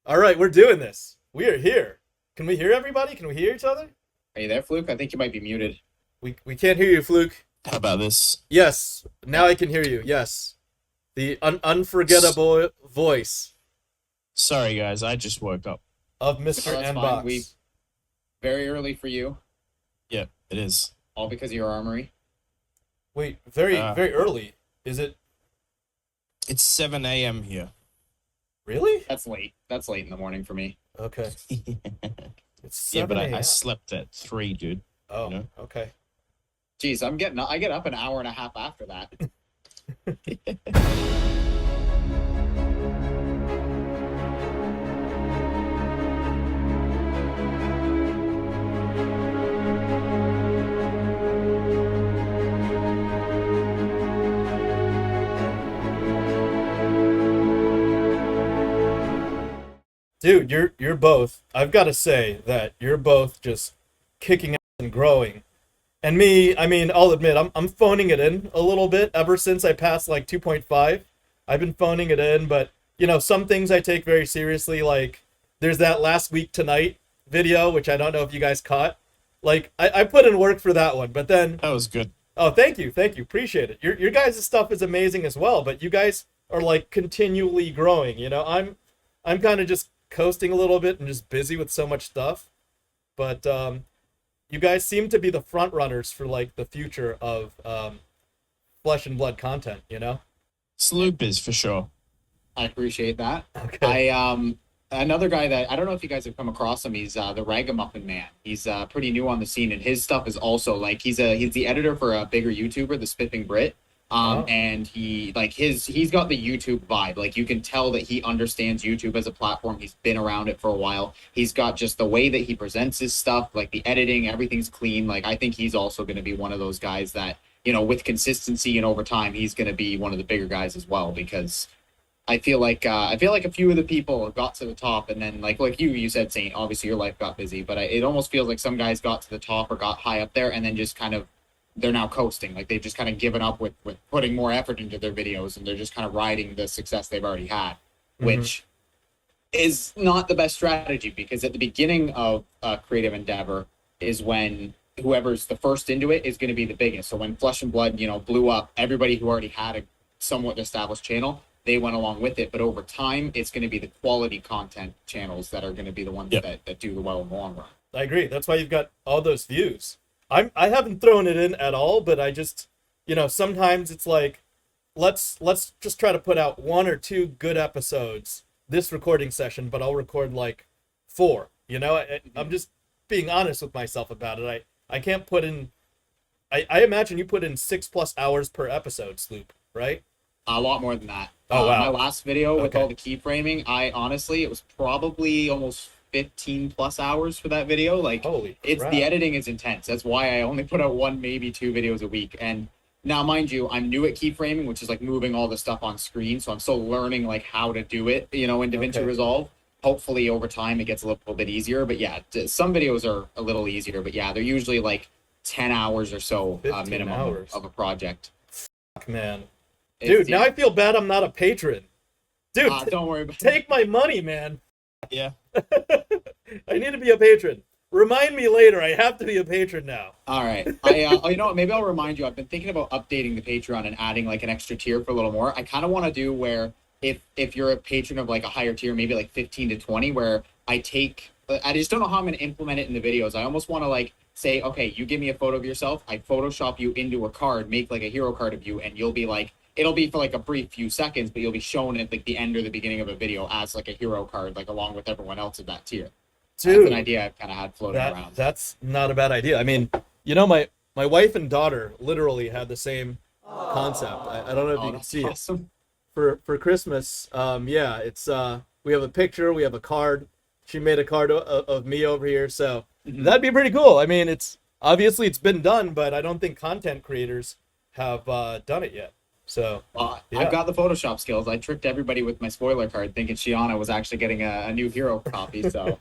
All right, we're doing this. We are here. Can we hear everybody? Can we hear each other? Are you there, Fluke? I think you might be muted. We can't hear you, Fluke. How about this? Yes, now Yeah. I can hear you. Yes, the S- unforgettable voice Sorry, guys. I just woke up. of Oh, Mr. that's fine. We Nbox. very early for you, Yeah, it is. all because of your armory. Wait, very Uh, very early. Is it it's 7 a.m. here. really? That's late. That's late in the morning for me. Okay, it's Yeah, but 7 I a.m. slept at 3, dude. Oh, You know? okay. Geez, I get up an hour and a half after that. Dude, you're both. I've got to say that you're both just kicking ass and growing. And me, I mean, I'll admit, I'm phoning it in a little bit ever since I passed like 2.5. I've been phoning it in, but some things I take very seriously. Like there's that last week tonight video, which I don't know if you guys caught. Like I put in work for that one, but then That was good. oh, thank you, appreciate it. Your guys' stuff is amazing as well, but you guys are like continually growing. I'm kind of just coasting a little bit and just busy with so much stuff, but you guys seem to be the front runners for like the future of flesh and blood content. Sloop is for sure. I appreciate that. Okay. Another guy that I don't know if you guys have come across him. He's the Ragamuffin Man. He's pretty new on the scene, and his stuff is also like he's the editor for a bigger YouTuber, the Spiffing Brit. Oh, And he's got the YouTube vibe. Like you can tell that he understands YouTube as a platform. He's been around it for a while. He's got just the way that he presents his stuff, like the editing, everything's clean. Like I think he's also going to be one of those guys that, with consistency and over time, he's going to be one of the bigger guys as well because I feel like a few of the people got to the top, and then like you said, Saint. Obviously, your life got busy, but it almost feels like some guys got to the top or got high up there, and then just kind of they're now coasting. Like they've just kind of given up with putting more effort into their videos, and they're just kind of riding the success they've already had, mm-hmm. which is not the best strategy because at the beginning of a creative endeavor is when whoever's the first into it is going to be the biggest. So when Flesh and Blood, blew up, everybody who already had a somewhat established channel, they went along with it. But over time, it's going to be the quality content channels that are going to be the ones Yep. that do the well in the long run. I agree. That's why you've got all those views. I haven't thrown it in at all, but I just sometimes it's like let's just try to put out one or two good episodes this recording session, but I'll record like four. I'm just being honest with myself about it. I can't put in. I imagine you put in 6+ hours per episode, Sloop, right? A lot more than that. Oh My wow. last video with Okay. all the keyframing, it was probably almost 15 plus hours for that video. Like Holy it's crap. the editing is intense. That's why I only put out one, maybe two videos a week. And now, mind you, I'm new at keyframing, which is like moving all the stuff on screen. So I'm still learning like how to do it, in DaVinci Okay. Resolve. Hopefully over time it gets a little bit easier. But yeah, some videos are a little easier. But yeah, they're usually like 10 hours or so 15 minimum hours. of a project. Fuck, man. It's- Dude, now yeah. I feel bad I'm not a patron. Dude, Don't worry about it. take my money, man. Yeah. I need to be a patron. Remind me later. I have to be a patron now. All right. You know what? Maybe I'll remind you. I've been thinking about updating the Patreon and adding like an extra tier for a little more. I kind of want to do where if you're a patron of like a higher tier, maybe like 15 to 20, where I just don't know how I'm going to implement it in the videos. I almost want to like say, okay, you give me a photo of yourself. I Photoshop you into a card, make like a hero card of you, and you'll be like, it'll be for like a brief few seconds, but you'll be shown at like the end or the beginning of a video as like a hero card, like along with everyone else of that tier. That's Dude, an idea I've kind of had floating around. that's not a bad idea. I mean, my wife and daughter literally had the same concept. I don't know if you can That's see it. awesome. For Christmas, yeah, it's we have a picture, we have a card. She made a card of me over here, so that'd be pretty cool. I mean, it's been done, but I don't think content creators have done it yet. So yeah. I've got the Photoshop skills. I tricked everybody with my spoiler card, thinking Shiana was actually getting a new hero copy. So,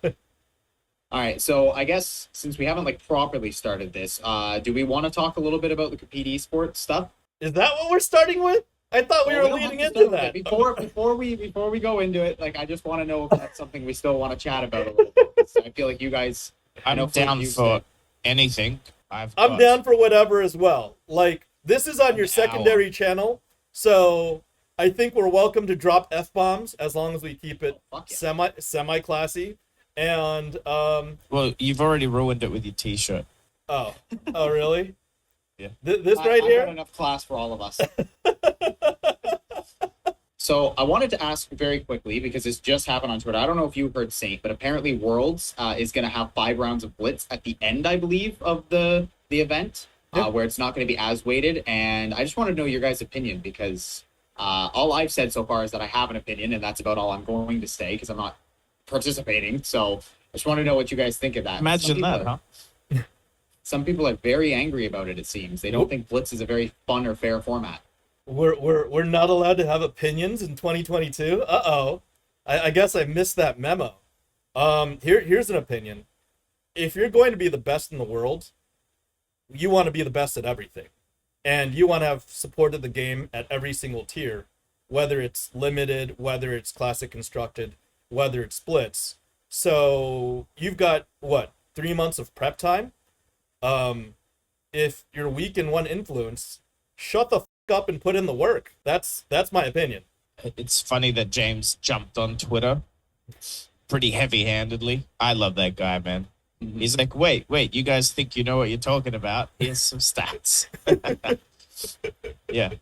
all right. So I guess since we haven't like properly started this, do we want to talk a little bit about the Compete Esports stuff? Is that what we're starting with? I thought we Well, were don't have leading to into start with that. it. Before we go into it, like I just want to know if that's something we still want to chat about a little bit. 'Cause I feel like you guys. I know I'm Fluke, down you for said- anything. I've I'm got down for whatever as well. Like, this is on an your secondary channel, so I think we're welcome to drop F-bombs as long as we keep it Fuck yeah. semi classy. And Well, you've already ruined it with your T-shirt. oh really? Yeah. This right I've got here. enough class for all of us. So I wanted to ask very quickly because this just happened on Twitter. I don't know if you heard Saint, but apparently Worlds is going to have 5 rounds of blitz at the end, I believe, of the event, Yep. where it's not going to be as weighted. And I just want to know your guys' opinion because all I've said so far is that I have an opinion, and that's about all I'm going to say because I'm not participating. So I just want to know what you guys think of that. Imagine that, huh? Some people are very angry about it. It seems they don't think blitz is a very fun or fair format. We're not allowed to have opinions in 2022. Uh-oh. I guess I missed that memo. Here's an opinion. If you're going to be the best in the world, you want to be the best at everything. And you want to have supported the game at every single tier, whether it's limited, whether it's classic constructed, whether it's splits. So you've got what, 3 months of prep time? If you're weak in one influence, shut the up and put in the work. That's my opinion. It's funny that James jumped on Twitter pretty heavy-handedly. I love that guy, man. Mhm. He's like, wait, you guys think you know what you're talking about? Here's some stats. Yeah.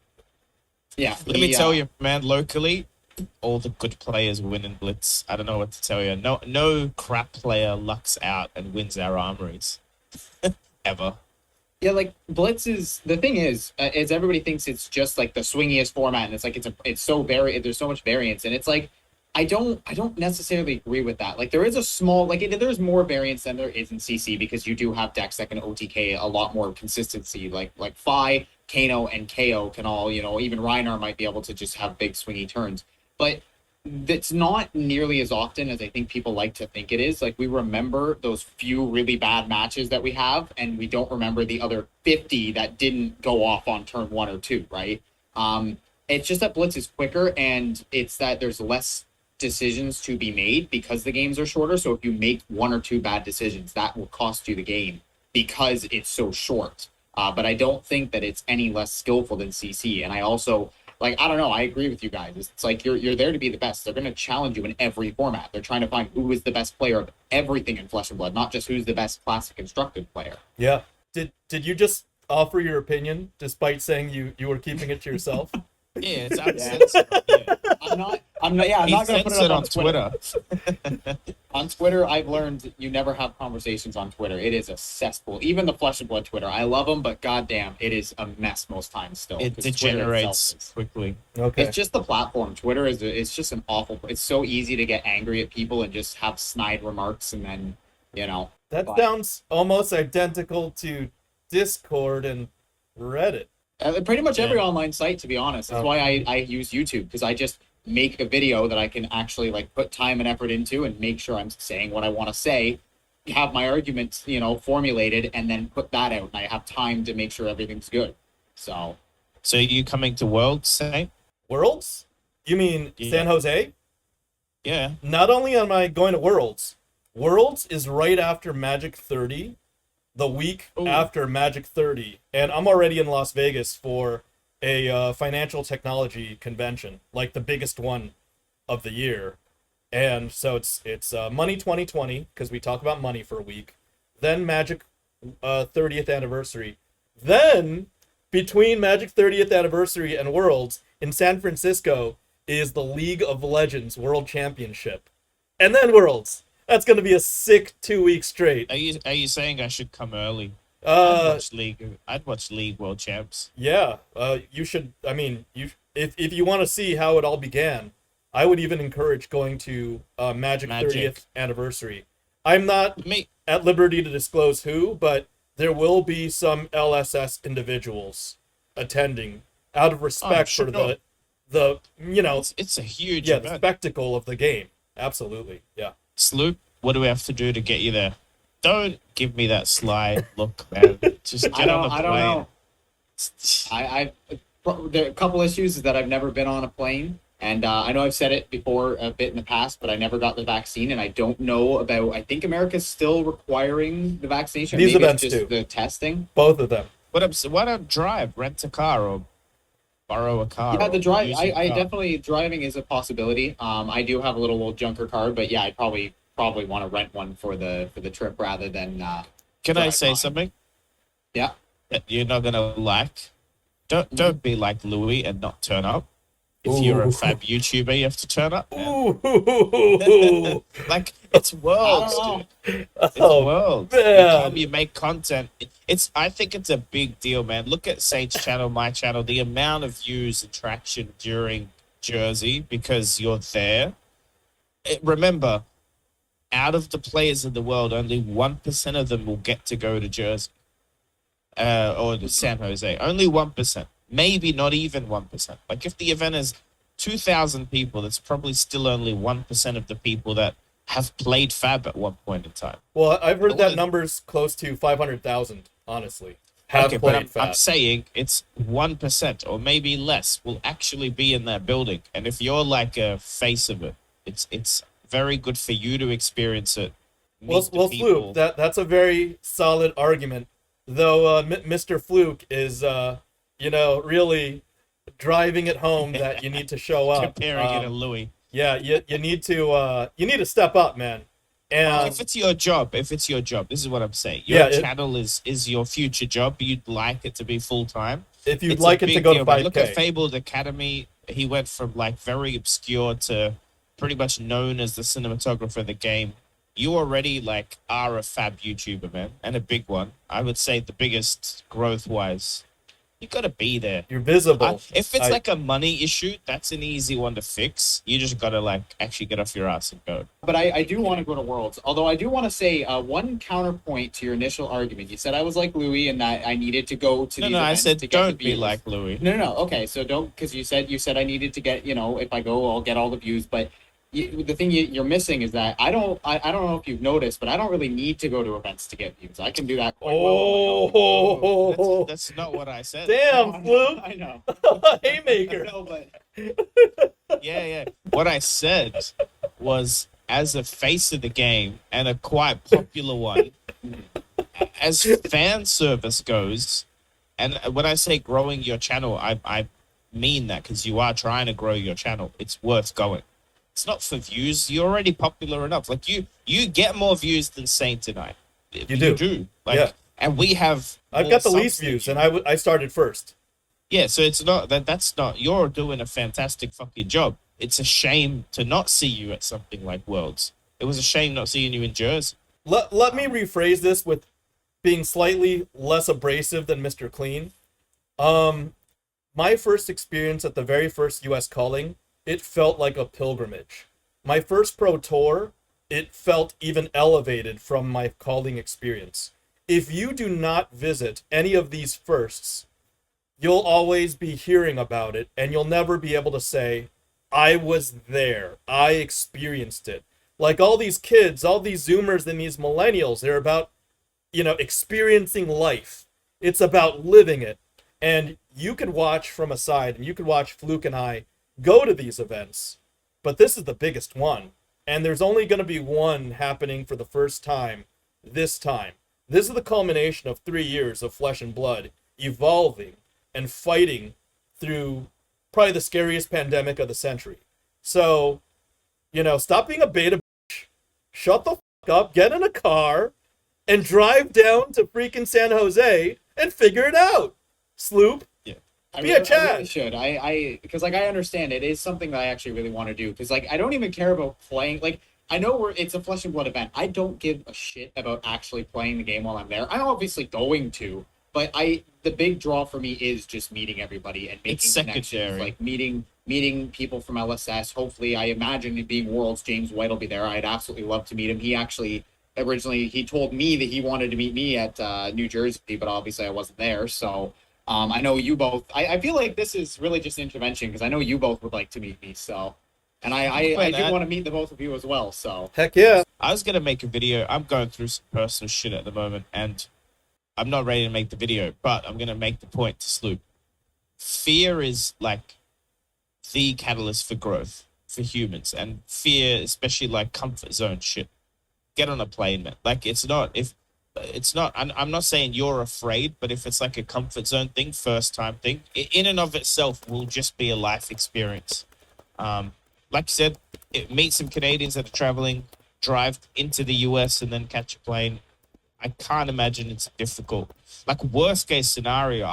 Yeah. Let me tell you, man, locally, all the good players win in Blitz. I don't know what to tell you. No crap player lucks out and wins our armories. Ever. Yeah, like Blitz is the thing is everybody thinks it's just like the swingiest format, and it's like it's so there's so much variance, and it's like I don't necessarily agree with that. Like there is a small there's more variance than there is in CC because you do have decks that can OTK a lot more consistency. Like Phi, Kano, and KO can all even Reinar might be able to just have big swingy turns, but that's not nearly as often as I think people like to think it is. Like we remember those few really bad matches that we have, and we don't remember the other 50 that didn't go off on turn 1 or 2, right? It's just that Blitz is quicker, and it's that there's less decisions to be made because the games are shorter. So if you make 1 or 2 bad decisions, that will cost you the game because it's so short. But I don't think that it's any less skillful than CC. And I also I don't know. I agree with you guys. It's like you're there to be the best. They're going to challenge you in every format. They're trying to find who is the best player of everything in Flesh and Blood, not just who's the best classic constructed player. Yeah. Did you just offer your opinion despite saying you were keeping it to yourself? Yeah, it's uncensored. Yeah. I'm not He going to put said it up on Twitter. On Twitter, I've learned you never have conversations on Twitter. It is a cesspool. Even the Flesh and Blood Twitter. I love them, but goddamn, it is a mess most times still. It 'cause Twitter degenerates itself quickly. Okay. It's just the platform. Twitter it's just an awful. It's so easy to get angry at people and just have snide remarks, and then That but- sounds almost identical to Discord and Reddit. Pretty much every Yeah. online site, to be honest. That's Oh. why I use YouTube, because I just make a video that I can actually put time and effort into and make sure I'm saying what I want to say, have my arguments, formulated, and then put that out. And I have time to make sure everything's good. So So you coming to World, Saint? Worlds? You mean Yeah. San Jose? Yeah. Not only am I going to Worlds, Worlds is right after Magic 30, the week Ooh. after Magic 30, and I'm already in Las Vegas for a financial technology convention, like the biggest one of the year. And so it's Money 2020, because we talk about money for a week. Then Magic 30th anniversary. Then, between Magic 30th anniversary and Worlds, in San Francisco, is the League of Legends World Championship. And then Worlds. That's going to be a sick 2 weeks straight. Are you saying I should come early? I'd watch League World Champs. Yeah, you should. I mean, if you want to see how it all began, I would even encourage going to Magic 30th anniversary. I'm not Me. at liberty to disclose who, but there will be some LSS individuals attending out of respect sure. for the It's a huge the event. spectacle of the game. Absolutely, yeah. Sloop, what do we have to do to get you there? Don't give me that sly look, man. Just get on the plane. I don't know. The couple issues is that I've never been on a plane, and I know I've said it before a bit in the past, but I never got the vaccine, and I don't know about. I think America's still requiring the vaccination. These Maybe events it's just do. the testing. Both of them. Why don't drive, rent a car, or borrow a car? Yeah, or the drive. use a I car? definitely driving is a possibility. I do have a little old junker car, but yeah, I probably want to rent one for the trip rather than Can I drive say mine. something Yeah. that you're not gonna like? Don't be like Louis and not turn up. If you're a Ooh. fab YouTuber, you have to turn up, man. Ooh. Like, it's I worlds, don't dude. know. It's Oh, worlds. man. Anytime you make content, I think it's a big deal, man. Look at Saint's channel, my channel, the amount of views and traction during Jersey because you're there. Remember, out of the players in the world, only 1% of them will get to go to Jersey or to San Jose. Only 1%. Maybe not even 1%. Like, if the event is 2,000 people, that's probably still only 1% of the people that have played Fab at one point in time. Well, I've heard that Well, number's close to 500,000, honestly. Have Okay, but played I'm Fab. saying it's 1% or maybe less will actually be in that building. And if you're like a face of it, it's very good for you to experience it. Well, Meet the well, people. Sloop, that's a very solid argument. Though Mr. Fluke is, really driving it home that you need to show up. Comparing it to Louis. Yeah, you need to step up, man. Well, And if it's your job, this is what I'm saying. Your yeah, channel is your future job. You'd like it to be full time. if you'd It's like a it to big go to deal, man. Look at 5K, FaBled Academy. He went from like very obscure to pretty much known as the cinematographer of the game. You already like are a fab YouTuber, man, and a big one. I would say the biggest growth wise. You gotta be there. you're visible. If it's I- like a money issue, that's an easy one to fix. You just gotta like actually get off your ass and go. But I do want to go to Worlds. Although I do want to say one counterpoint to your initial argument. You said I was like Louis and that I needed to go to No, these no, I events said to get don't the be views. like Louis. No. Okay, so don't because you said I needed to get if I go I'll get all the views. But the thing you're missing is that I don't know if you've noticed, but I don't really need to go to events to get views. I can do that quite well on my own. Oh, That's not what I said. damn, Fluke! I know. Haymaker. No, but Yeah. What I said was, as a face of the game and a quite popular one, as fan service goes, and when I say growing your channel, I mean that because you are trying to grow your channel. It's worth going. It's not for views. You're already popular enough. Like you get more views than Saint tonight. You do. Like, Yeah. and we have. I've more got the subs least than views, you. and I started first. Yeah, so it's not that's not you're doing a fantastic fucking job. It's a shame to not see you at something like Worlds. It was a shame not seeing you in Jersey. Let me rephrase this with being slightly less abrasive than Mr. Clean. My first experience at the very first US calling, it felt like a pilgrimage. My first pro tour, it felt even elevated from my calling experience. If you do not visit any of these firsts, you'll always be hearing about it, and you'll never be able to say, I was there, I experienced it. Like all these kids, all these Zoomers and these millennials, they're about, experiencing life. It's about living it. And you could watch from a side, and you could watch Fluke and I go to these events, but this is the biggest one. And there's only going to be one happening for the first time this time. This is the culmination of 3 years of flesh and blood, evolving and fighting through probably the scariest pandemic of the century. So, stop being a beta bitch, shut the fuck up, get in a car, and drive down to freaking San Jose and figure it out. Sloop. Be a Chad. I really should. Because I understand it is something that I actually really want to do. Because I don't even care about playing. Like I know it's a flesh and blood event. I don't give a shit about actually playing the game while I'm there. I'm obviously going to, but the big draw for me is just meeting everybody and making It's connections. secondary. Like meeting people from LSS. Hopefully, I imagine it being Worlds, James White will be there. I'd absolutely love to meet him. He actually originally he told me that he wanted to meet me at New Jersey, but obviously I wasn't there. So. I know you both. I feel like this is really just intervention because I know you both would like to meet me. So, and I do want to meet the both of you as well. So, Heck yeah. I was gonna make a video. I'm going through some personal shit at the moment, and I'm not ready to make the video, but I'm gonna make the point to Sloop. fear is like the catalyst for growth for humans, and fear, especially like comfort zone shit. Get on a plane, man. Like it's not. I'm not saying you're afraid, but if it's like a comfort zone thing, first time thing, in and of itself will just be a life experience. Like you said, meet some Canadians that are traveling, drive into the US, and then catch a plane. I can't imagine it's difficult. Like worst case scenario,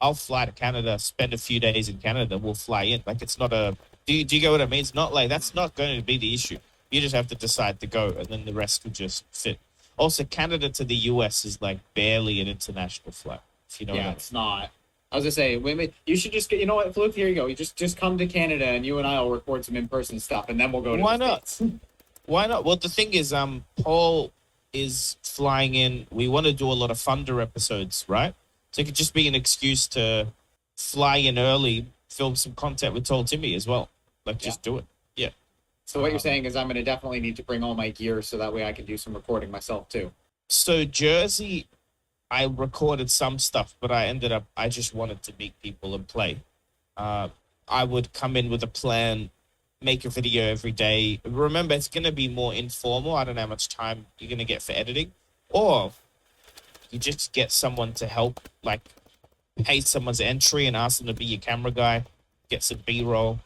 I'll fly to Canada, spend a few days in Canada. We'll fly in. Like it's not a. Do you get what I mean? It's not like that's not going to be the issue. You just have to decide to go, and then the rest will just fit. Also, Canada to the US is like barely an international flight. If you know what I Yeah, mean. it's not. I was gonna say, wait, you should just get. You know what, Fluke? Here you go. You just come to Canada, and you and I will record some in-person stuff, and then we'll go to Why the not? States. Why not? Well, the thing is, Paul is flying in. We want to do a lot of Thunder episodes, right? So it could just be an excuse to fly in early, film some content with Tall Timmy as well. Like, just do it. Yeah. So what you're saying is I'm gonna definitely need to bring all my gear so that way I can do some recording myself too. So Jersey, I recorded some stuff, but I just wanted to meet people and play. I would come in with a plan, make a video every day. Remember, it's going to be more informal. I don't know how much time you're going to get for editing. Or you just get someone to help, like pay someone's entry and ask them to be your camera guy, get some B-roll.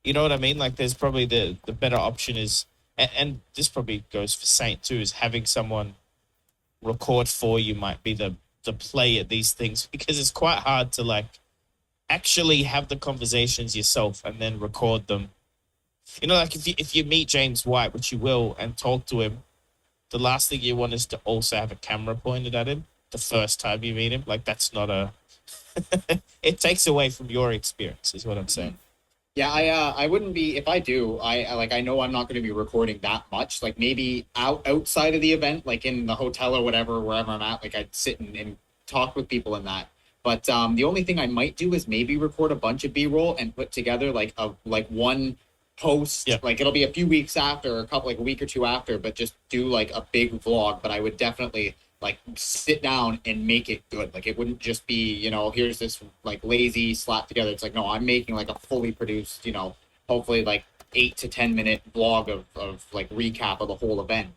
You know what I mean? Like there's probably the better option is, and this probably goes for Saint too, is having someone record for you might be the play at these things, because it's quite hard to like actually have the conversations yourself and then record them. You know, like if you meet James White, which you will, and talk to him, the last thing you want is to also have a camera pointed at him the first time you meet him. Like that's not a it takes away from your experience is what I'm saying. Yeah, I wouldn't be if I do. I know I'm not going to be recording that much. Like maybe outside of the event, like in the hotel or whatever, wherever I'm at. Like I'd sit and talk with people in that. But the only thing I might do is maybe record a bunch of B-roll and put together like one post. Yeah. Like it'll be a few weeks after, a week or two after, but just do like a big vlog. But I would definitely like sit down and make it good. Like it wouldn't just be, here's this like lazy slap together. It's like, no, I'm making like a fully produced, hopefully like 8 to 10 minute vlog of like recap of the whole event.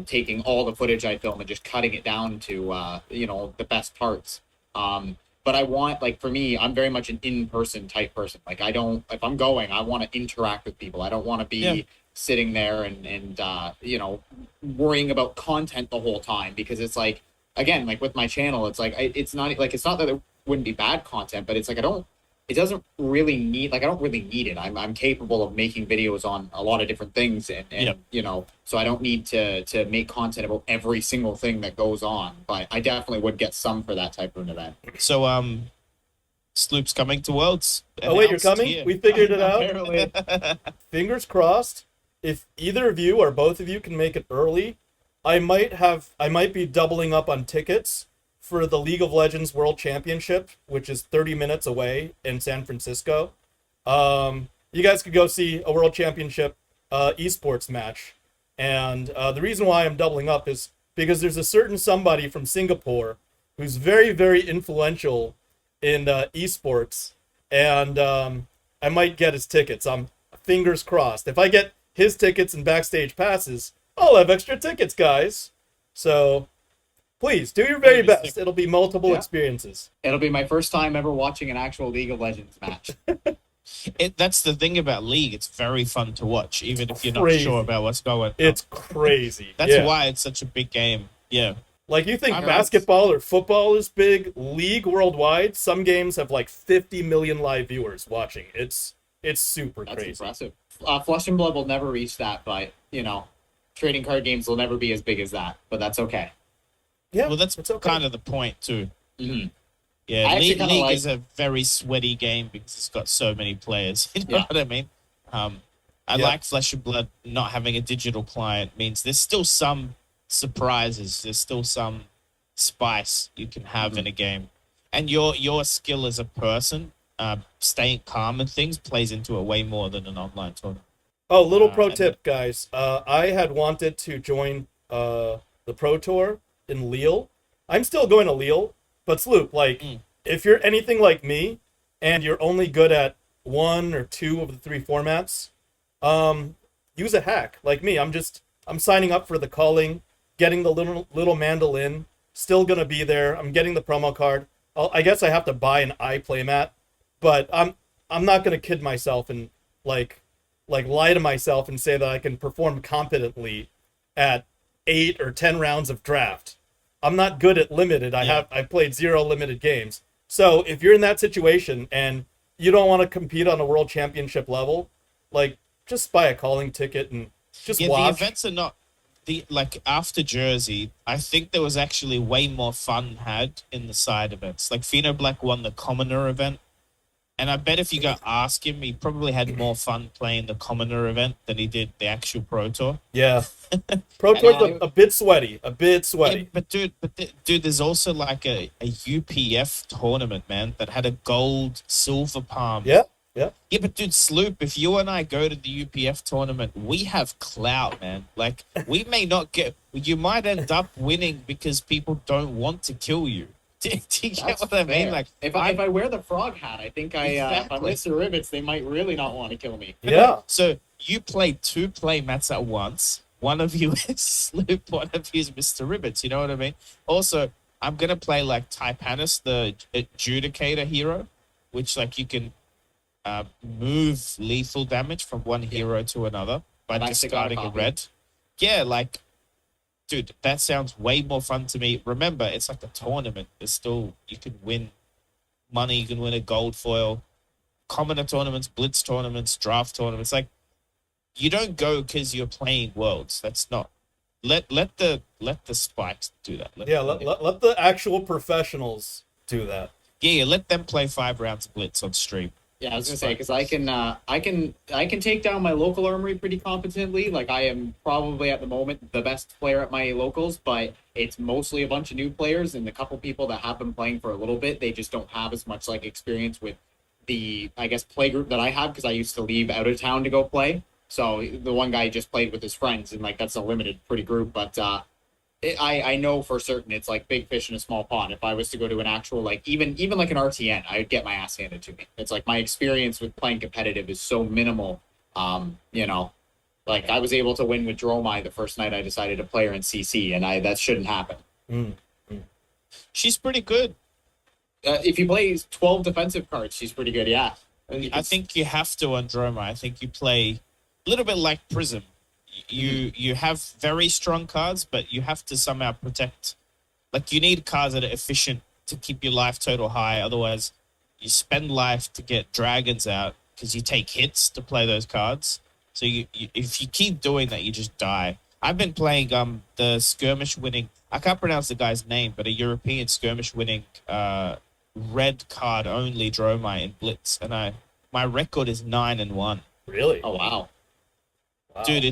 Taking all the footage I film and just cutting it down to, the best parts. But I want, like, for me, I'm very much an in-person type person. Like if I'm going, I want to interact with people. I don't want to be sitting there and worrying about content the whole time, because it's like, again, like with my channel, it's like it's not that it wouldn't be bad content, but it's like I don't really need it. I'm capable of making videos on a lot of different things, and so I don't need to make content about every single thing that goes on, but I definitely would get some for that type of an event. So Sloop's coming to Worlds. Oh wait, you're coming? Here. We figured it out. Apparently. Fingers crossed. If either of you or both of you can make it early, I might be doubling up on tickets for the League of Legends World Championship, which is 30 minutes away in San Francisco. You guys could go see a World Championship esports match. And the reason why I'm doubling up is because there's a certain somebody from Singapore who's very, very influential in esports. And I might get his tickets. I'm fingers crossed. If I get his tickets and backstage passes, I'll have extra tickets, guys. So please do your very best. It'll be multiple experiences. It'll be my first time ever watching an actual League of Legends match. That's the thing about League. It's very fun to watch, even if you're not sure about what's going on. It's crazy. That's why it's such a big game. Yeah. Like, you think basketball or football is big? League worldwide, some games have like 50 million live viewers watching. It's super That's crazy. impressive. Flesh+blood will never reach that, but, trading card games will never be as big as that, but that's okay. Yeah, well, that's okay. kind of the point too. Mm-hmm. Yeah, League is a very sweaty game because it's got so many players. You know what I mean? I like Flesh+blood not having a digital client means there's still some surprises. There's still some spice you can have in a game, and your skill as a person, staying calm and things, plays into it way more than an online tournament. Oh, little pro tip, guys. I had wanted to join the Pro Tour in Lille. I'm still going to Lille, but Sloop, if you're anything like me and you're only good at one or two of the three formats, use a hack. Like me, I'm signing up for the calling, getting the little mandolin, still gonna be there. I'm getting the promo card. I guess I have to buy an playmat, but I'm not gonna kid myself and like lie to myself and say that I can perform competently at 8 or 10 rounds of draft. I'm not good at limited. I've played 0 limited games. So if you're in that situation and you don't want to compete on a world championship level, like just buy a calling ticket and just watch. The events are not the like after Jersey. I think there was actually way more fun had in the side events. Like Pheno Black won the Commoner event, and I bet if you go ask him, he probably had more fun playing the Commoner event than he did the actual Pro Tour. Yeah, Pro Tour's a bit sweaty, a bit sweaty. Yeah, dude, there's also like a UPF tournament, man, that had a gold, silver palm. Yeah, yeah. Yeah, but dude, Sloop, if you and I go to the UPF tournament, we have clout, man. Like, we may not you might end up winning because people don't want to kill you. Do you get what I mean? Like, if I wear the frog hat, I think if I miss the rivets, they might really not want to kill me. Yeah. So you play 2 play mats at once. One of you is Sloop, one of you is Mr. Ribbits. You know what I mean? Also, I'm gonna play like Typanis, the adjudicator hero, which like you can move lethal damage from one hero to another by discarding a red. Yeah, like, dude, that sounds way more fun to me. Remember, it's like a tournament. There's still, you can win money, you can win a gold foil, commoner tournaments, blitz tournaments, draft tournaments. Like, you don't go because you're playing worlds. That's not. Let the spikes do that. Let the actual professionals do that. Yeah, let them play 5 rounds of blitz on stream. Yeah, I was gonna say because I can take down my local armory pretty competently. Like I am probably at the moment the best player at my locals, but it's mostly a bunch of new players and the couple people that have been playing for a little bit. They just don't have as much like experience with the play group that I have because I used to leave out of town to go play. So the one guy just played with his friends and like that's a limited pretty group, but I know for certain it's like big fish in a small pond. If I was to go to an actual like even like an RTN, I would get my ass handed to me. It's like my experience with playing competitive is so minimal. Like I was able to win with Dromai the first night I decided to play her in CC, and that shouldn't happen. She's pretty good. If you play 12 defensive cards, she's pretty good. Yeah, I think you have to on Dromai. I think you play a little bit like Prism. You have very strong cards, but you have to somehow protect. Like you need cards that are efficient to keep your life total high. Otherwise, you spend life to get dragons out because you take hits to play those cards. So if you keep doing that, you just die. I've been playing the skirmish winning. I can't pronounce the guy's name, but a European skirmish winning red card only Dromai in Blitz, and my record is 9-1. Really? Oh wow. Dude,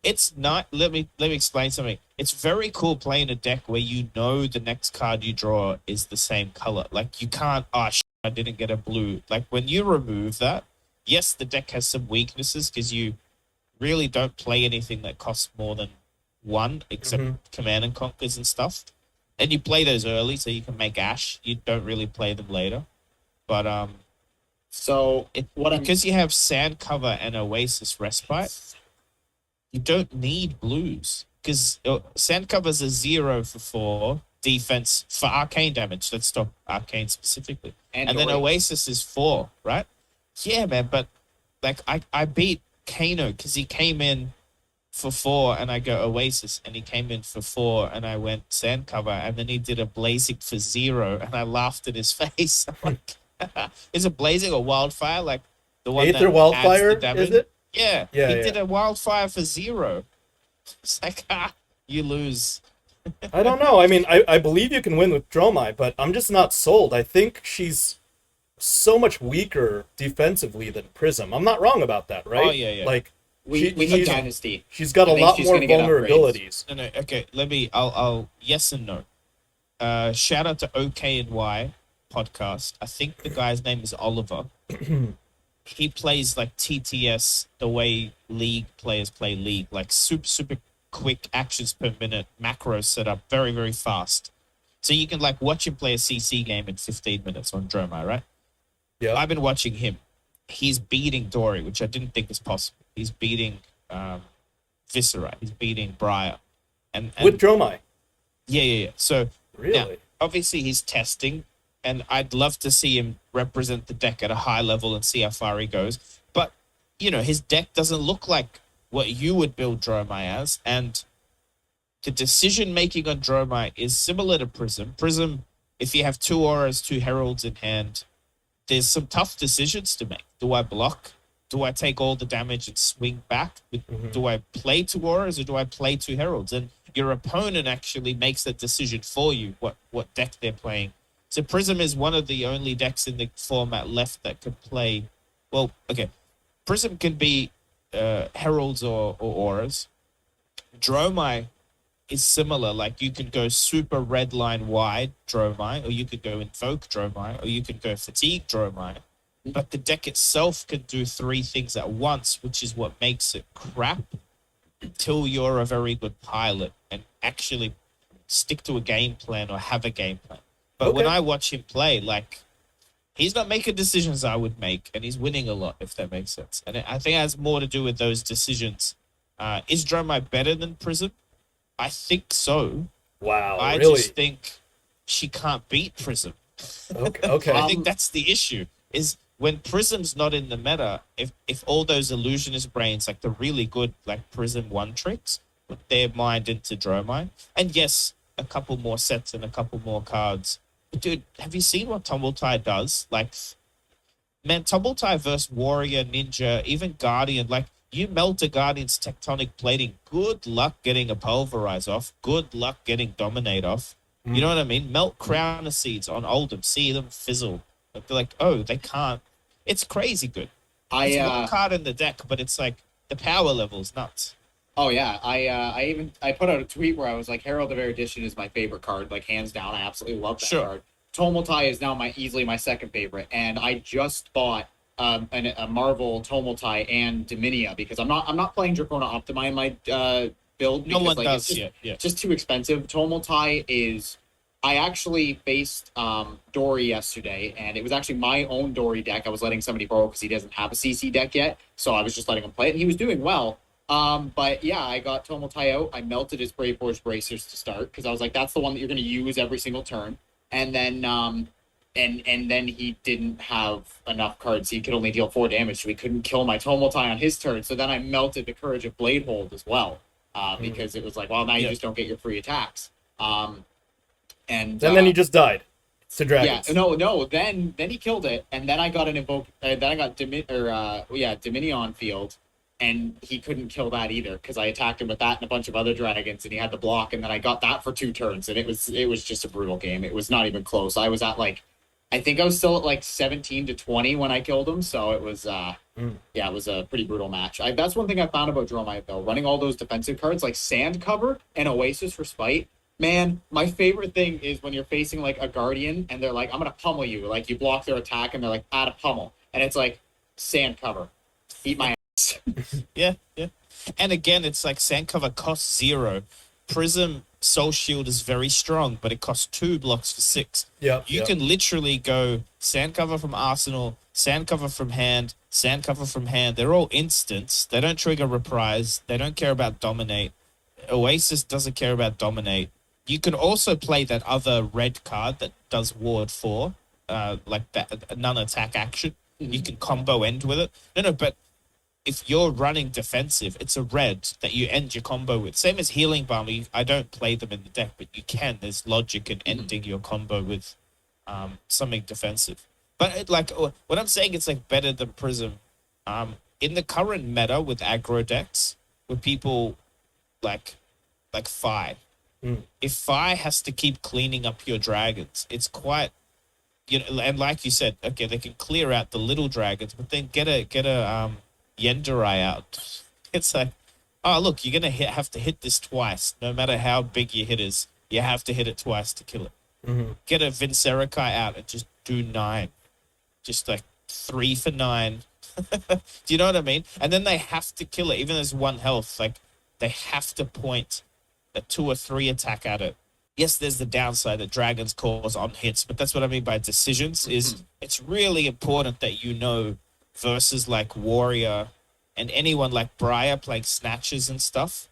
it's not. Let me explain something. It's very cool playing a deck where you know the next card you draw is the same color. Like you can't. Oh shit, I didn't get a blue. Like when you remove that, yes, the deck has some weaknesses because you really don't play anything that costs more than 1, except command and conquers and stuff. And you play those early so you can make Ash. You don't really play them later, but So because you have Sand Cover and Oasis Respite, you don't need blues because Sand Cover's a 0 for 4 defense for arcane damage. Let's stop arcane specifically, and then Oasis is 4, right? Yeah, man. But like I beat Kano because he came in for 4 and I go Oasis, and he came in for 4 and I went Sand Cover, and then he did a Blazing for 0 and I laughed in his face. I'm like, is it Blazing or Wildfire? Like the one Aether that Wildfire, adds the damage? is it? Yeah. He did a Wildfire for 0. It's like, you lose. I don't know. I mean, I believe you can win with Dromai, but I'm just not sold. I think she's so much weaker defensively than Prism. I'm not wrong about that, right? Oh, yeah. Like, we need Dynasty. She's got a lot more vulnerabilities. No, okay. I'll yes and no. Shout out to OKNY podcast. I think the guy's name is Oliver. He plays like TTS the way League players play League, like super quick actions per minute, macro setup, very, very fast. So you can like watch him play a CC game in 15 minutes on Dromai, right? Yeah. I've been watching him. He's beating Dory, which I didn't think was possible. He's beating Viscera. He's beating Briar. And With Dromai. yeah. So Really? now, obviously he's testing, and I'd love to see him represent the deck at a high level and see how far he goes. But, his deck doesn't look like what you would build Dromai as, and the decision-making on Dromai is similar to Prism. Prism, if you have 2 auras, 2 heralds in hand, there's some tough decisions to make. Do I block? Do I take all the damage and swing back? Do I play 2 auras or do I play 2 heralds? And your opponent actually makes that decision for you, what deck they're playing. So Prism is one of the only decks in the format left that could play. Well, okay. Prism can be heralds or auras. Dromai is similar. Like, you could go super red line wide Dromai, or you could go invoke Dromai, or you could go fatigue Dromai. But the deck itself can do 3 things at once, which is what makes it crap until you're a very good pilot and actually stick to a game plan or have a game plan. But when I watch him play, like, he's not making decisions I would make, and he's winning a lot, if that makes sense. And I think it has more to do with those decisions. Is Dromai better than Prism? I think so. Wow, I really? just think she can't beat Prism. Okay. I think that's the issue, is when Prism's not in the meta, if all those illusionist brains, like the really good like Prism 1 tricks, put their mind into Dromai, and yes, a couple more sets and a couple more cards. But dude, have you seen what Tumultai does? Like, man, Tumultai versus Warrior, Ninja, even Guardian, like, you melt a Guardian's tectonic plating, good luck getting a Pulverize off, good luck getting Dominate off. You know what I mean? Melt Crown of Seeds on Oldham, see them fizzle. They're like, oh, they can't. It's crazy good. It's one card in the deck, but it's like the power level's nuts. Oh yeah, I put out a tweet where I was like, Herald of Erudition is my favorite card, like hands down. I absolutely love that card. Tumultai is now easily my second favorite, and I just bought a Marvel Tumultai and Dominia because I'm not playing Dracona Optima in my build. No one like, does. It's just too expensive. Tumultai is. I actually faced Dory yesterday, and it was actually my own Dory deck. I was letting somebody borrow because he doesn't have a CC deck yet, so I was just letting him play it, and he was doing well. But yeah, I got Tumultai out. I melted his Brave Forge Bracers to start because I was like, that's the one that you're going to use every single turn. And then, and then he didn't have enough cards. He could only deal 4 damage, so he couldn't kill my Tumultai on his turn. So then I melted the Courage of Bladehold as well, because it was like, well, now you just don't get your free attacks. And then he just died to dragons. Yeah, no. Then he killed it, and then I got an invoke. Then I got Dominion field, and he couldn't kill that either because I attacked him with that and a bunch of other dragons, and he had the block, and then I got that for 2 turns, and it was just a brutal game. It was not even close. I was at I think I was still at 17-20 when I killed him, so it was it was a pretty brutal match. That's one thing I found about Dromai though, running all those defensive cards like Sand Cover and Oasis for Spite. Man, my favorite thing is when you're facing a Guardian and they're like, I'm gonna pummel you. Like, you block their attack and they're like, add a pummel, and it's like, Sand Cover, eat my ass. Yeah. And again, it's like Sand Cover costs 0. Prism Soul Shield is very strong, but it costs 2 blocks for 6. You can literally go Sand Cover from Arsenal, Sand Cover from hand, Sand Cover from hand. They're all instants. They don't trigger Reprise. They don't care about Dominate. Oasis doesn't care about Dominate. You can also play that other red card that does Ward 4, like that non-attack action. You can combo end with it. No, but if you're running defensive, it's a red that you end your combo with. Same as Healing Balm. I don't play them in the deck, but you can. There's logic in ending your combo with something defensive. But what I'm saying, it's better than Prism. In the current meta with aggro decks, with people like Fi. If Fi has to keep cleaning up your dragons, it's quite, and like you said, okay, they can clear out the little dragons, but then get a Yenderai out. It's like, oh look, you're gonna have to hit this twice, no matter how big your hit is. You have to hit it twice to kill it. Get a Vincerikai out and just do 9, just 3 for 9. Do you know what I mean? And then they have to kill it, even as 1 health. They have to point a 2 or 3 attack at it yes, there's the downside that dragons cause on hits, but that's what I mean by decisions. Is it's really important that you know versus like warrior and anyone like Briar playing snatches and stuff.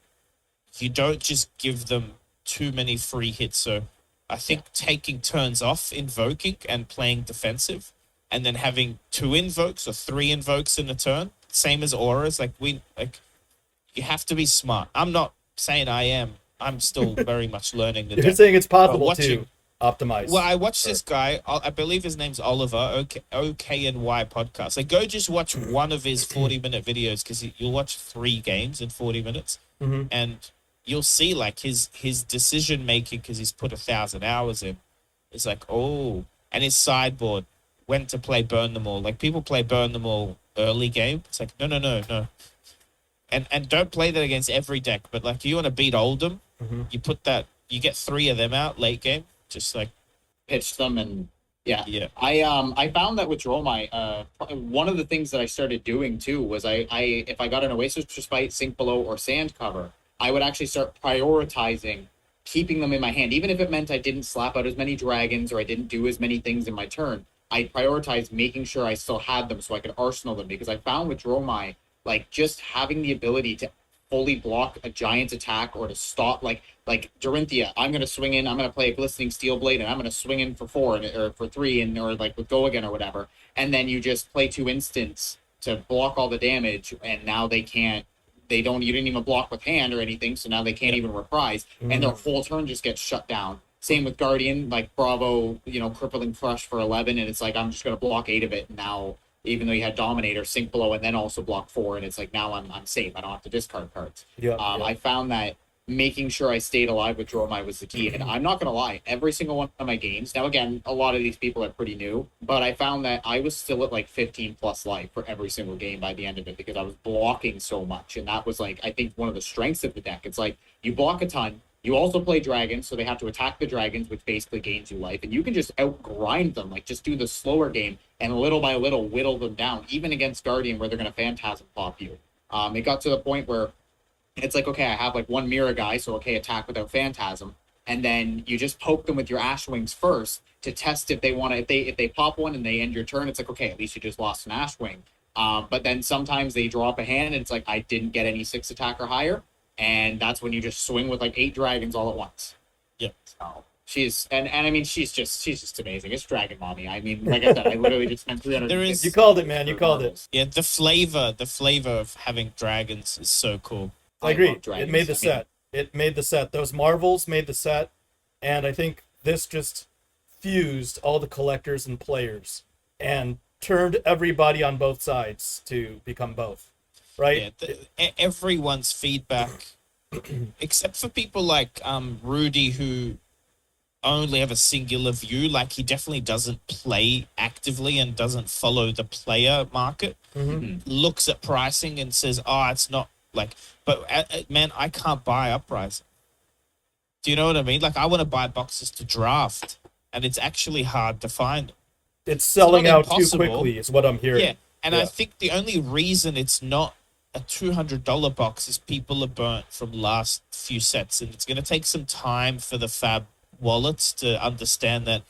You don't just give them too many free hits. So I think taking turns off invoking and playing defensive, and then having 2 invokes or 3 invokes in a turn, same as auras. You have to be smart. I'm not saying I am. I'm still very much learning the You're deck. saying it's But possible watching, to optimize. well, I watched Or- this guy. I believe his name's Oliver. OKNY podcast. Like, go just watch one of his 40-minute videos because you'll watch 3 games in 40 minutes, Mhm. and you'll see like his decision making because he's put 1,000 hours in. It's like, oh, and his sideboard, when to play burn them all. Like, people play burn them all early game. It's like, no. And don't play that against every deck. But like, you want to beat Oldham, Mhm. you get 3 of them out late game. Just like, Pitch them and yeah. yeah. I found that with Dromai, one of the things that I started doing too was I if I got an Oasis Respite, Sink Below, or Sand Cover, I would actually start prioritizing keeping them in my hand, even if it meant I didn't slap out as many dragons or I didn't do as many things in my turn. I prioritized making sure I still had them so I could arsenal them, because I found with Dromai, like, just having the ability to fully block a giant attack or to stop, like Dorinthia, I'm gonna swing in, I'm gonna play a glistening steel blade, and I'm gonna swing in for 4 or for 3, and or like with go again or whatever, and then you just play 2 instants to block all the damage, and now they don't, you didn't even block with hand or anything, so now they can't even reprise, and their whole turn just gets shut down. Same with Guardian, like Bravo, crippling crush for 11, and it's like I'm just gonna block 8 of it now. Even though you had Dominator, Sink Below, and then also block 4, and it's like now I'm safe. I don't have to discard cards. Yeah, I found that making sure I stayed alive with Dromai was the key. And I'm not gonna lie, every single one of my games. Now again, a lot of these people are pretty new, but I found that I was still at like 15 plus life for every single game by the end of it because I was blocking so much, and that was like I think one of the strengths of the deck. It's like you block a ton. You also play dragons, so they have to attack the dragons, which basically gains you life, and you can just outgrind them, like just do the slower game and little by little whittle them down, even against Guardian where they're going to Phantasm pop you. It got to the point where it's like, okay, I have like 1 Mirror guy, so okay, attack without Phantasm, and then you just poke them with your Ash Wings first to test if they want to. If they pop one and they end your turn, it's like, okay, at least you just lost an Ash Wing. But then sometimes they drop a hand, and it's like I didn't get any 6 attack or higher, and that's when you just swing with like 8 dragons all at once. Yep. So she's and I mean she's just amazing. It's Dragon Mommy. I mean, like I said, I literally just spent 300. There is- You called it, man. You called it. Yeah, the flavor of having dragons is so cool. I agree. love dragons. It made the I mean, set. It made the set. Those Marvels made the set, and I think this just fused all the collectors and players and turned everybody on both sides to become both. Right? Yeah, everyone's feedback, except for people like Rudy, who only have a singular view. Like, he definitely doesn't play actively and doesn't follow the player market. Looks at pricing and says, "Oh, it's not like." But man, I can't buy Uprising. Do you know what I mean? Like, I want to buy boxes to draft, and it's actually hard to find. It's selling not out too impossible. quickly, is what I'm hearing. Yeah, and Yeah. I think the only reason it's not a $200 box is people are burnt from last few sets, and it's going to take some time for the Fab wallets to understand that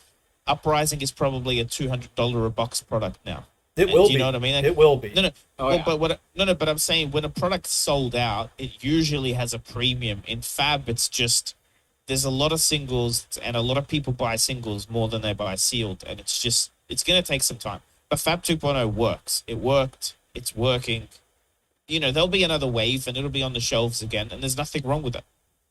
Uprising is probably a $200 a box product now. It And will do be. you know what I mean? Like, It will be. No, Oh, well, yeah. but I'm saying when a product's sold out, it usually has a premium. In Fab, it's just there's a lot of singles, and a lot of people buy singles more than they buy sealed, and it's going to take some time. But Fab 2.0 works. It worked. It's working. There'll be another wave, and it'll be on the shelves again, and there's nothing wrong with it.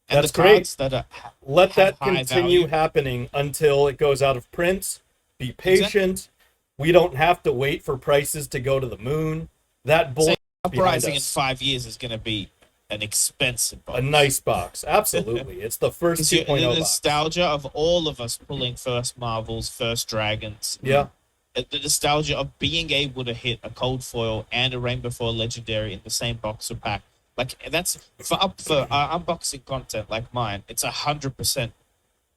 And That's the great. cards that are Let that have high continue value. happening until it goes out of print. Be patient. We don't have to wait for prices to go to the moon. That bullshit is behind Uprising in us. 5 years is going to be an expensive box. A nice box. Absolutely. It's the first Because 2.0 the box. nostalgia of all of us pulling first Marvels, first Dragons. Yeah. The nostalgia of being able to hit a cold foil and a Rainbow Foil Legendary in the same box or pack. Like, that's for unboxing content like mine. It's 100%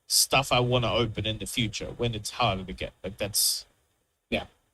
stuff I want to open in the future when it's harder to get. Like, that's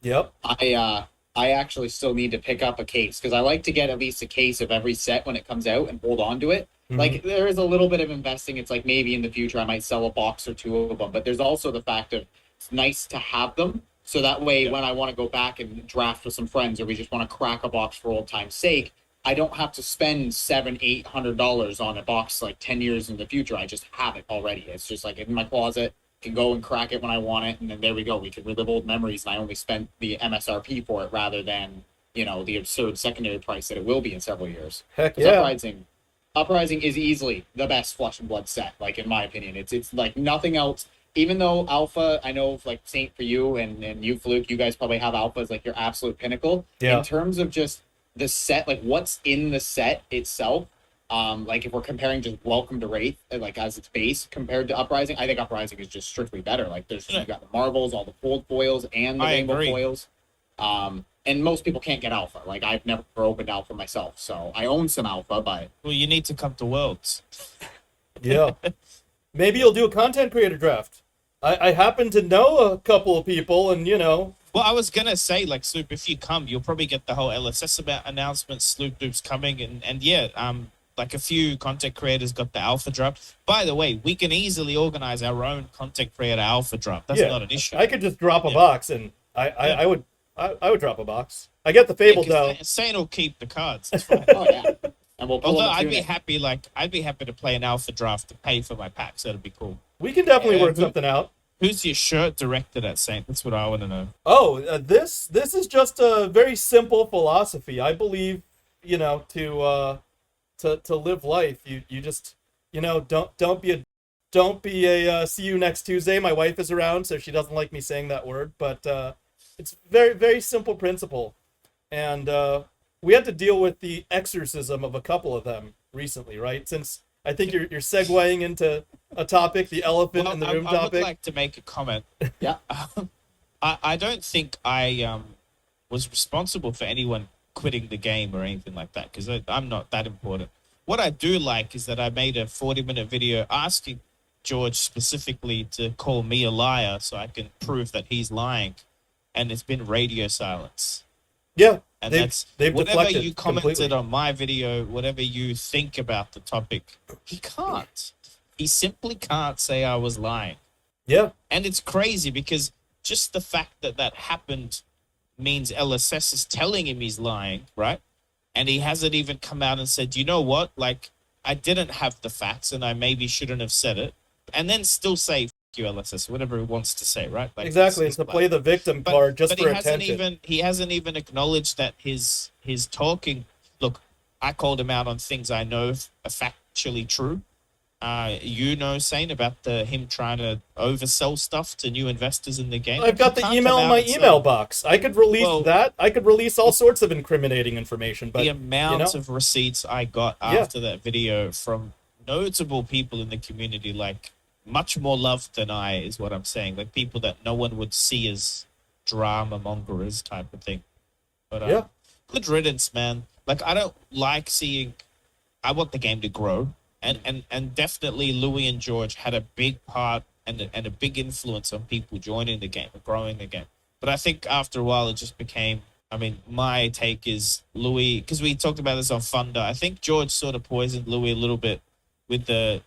Yep. I actually still need to pick up a case because I like to get at least a case of every set when it comes out and hold on to it. Like there is a little bit of investing. It's like maybe in the future I might sell a box or two of them, but there's also the fact of it's nice to have them. So that way, when I want to go back and draft with some friends, or we just want to crack a box for old time's sake, I don't have to spend $700-800 on a box like 10 years in the future. I just have it already. It's just like in my closet. Can go and crack it when I want it, and then there we go. We can relive old memories, and I only spent the MSRP for it rather than the absurd secondary price that it will be in several years. Heck Because yeah. Uprising is easily the best Flesh and Blood set. Like in my opinion, it's like nothing else. Even though Alpha, I know like Saint for you and you Fluke, you guys probably have Alpha as like your absolute pinnacle. Yeah. In terms of just the set, like what's in the set itself. Like if we're comparing just Welcome to Wraith, like as its base compared to Uprising, I think Uprising is just strictly better. Like you got the marbles, all the fold foils, and the rainbow foils. And most people can't get Alpha. Like I've never opened Alpha myself, so I own some Alpha, but Well, you need to come to Worlds. Yeah. Maybe you'll do a content creator draft. I happen to know a couple of people, and Well, I was gonna say, like, Sloop, if you come, you'll probably get the whole LSS announcement. Sloopdoop's coming, and yeah, like a few content creators got the alpha drop. By the way, we can easily organize our own content creator alpha drop. That's not an issue. I could just drop a box, and I would drop a box. I get the FaBled though. Sane will keep the cards. It's fine. oh yeah. And we'll Although I'd be happy to play an alpha draft to pay for my packs. That'd be cool. We can definitely work something out. Who's your shirt directed at, Saint? That's what I want to know. Oh, this is just a very simple philosophy. I believe, to live life, you just, don't be a see you next Tuesday. My wife is around, so she doesn't like me saying that word, but it's very, very simple principle. And we had to deal with the exorcism of a couple of them recently, right? Since I think you're segueing into a topic, the elephant in the room topic. I would like to make a comment. Yeah. I don't think I was responsible for anyone quitting the game or anything like that, because I'm not that important. What I do like is that I made a 40-minute video asking George specifically to call me a liar so I can prove that he's lying, and it's been radio silence. Yeah, and they've whatever you commented completely on my video, whatever you think about the topic, he can't. He simply can't say I was lying. Yeah. And it's crazy because just the fact that that happened means LSS is telling him he's lying, right? And he hasn't even come out and said, you know what? Like, I didn't have the facts and I maybe shouldn't have said it. And then still say, F you, LSS, whatever he wants to say, right? Like, exactly, it's to play the victim card just for attention. He hasn't even acknowledged that his talking... Look, I called him out on things I know are factually true. Saying about him trying to oversell stuff to new investors in the game. I've got the email in my email box. I could release that. I could release all sorts of incriminating information. But the amount of receipts I got after that video from notable people in the community, like much more love than I, is what I'm saying. Like people that no one would see as drama mongerers type of thing. But good riddance, man. Like I don't like seeing. I want the game to grow. And definitely Louis and George had a big part and a big influence on people joining the game and growing the game. But I think after a while it just became, my take is Louis, because we talked about this on Thunder, I think George sort of poisoned Louis a little bit with the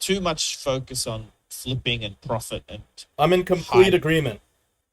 too much focus on flipping and profit. And I'm in complete agreement.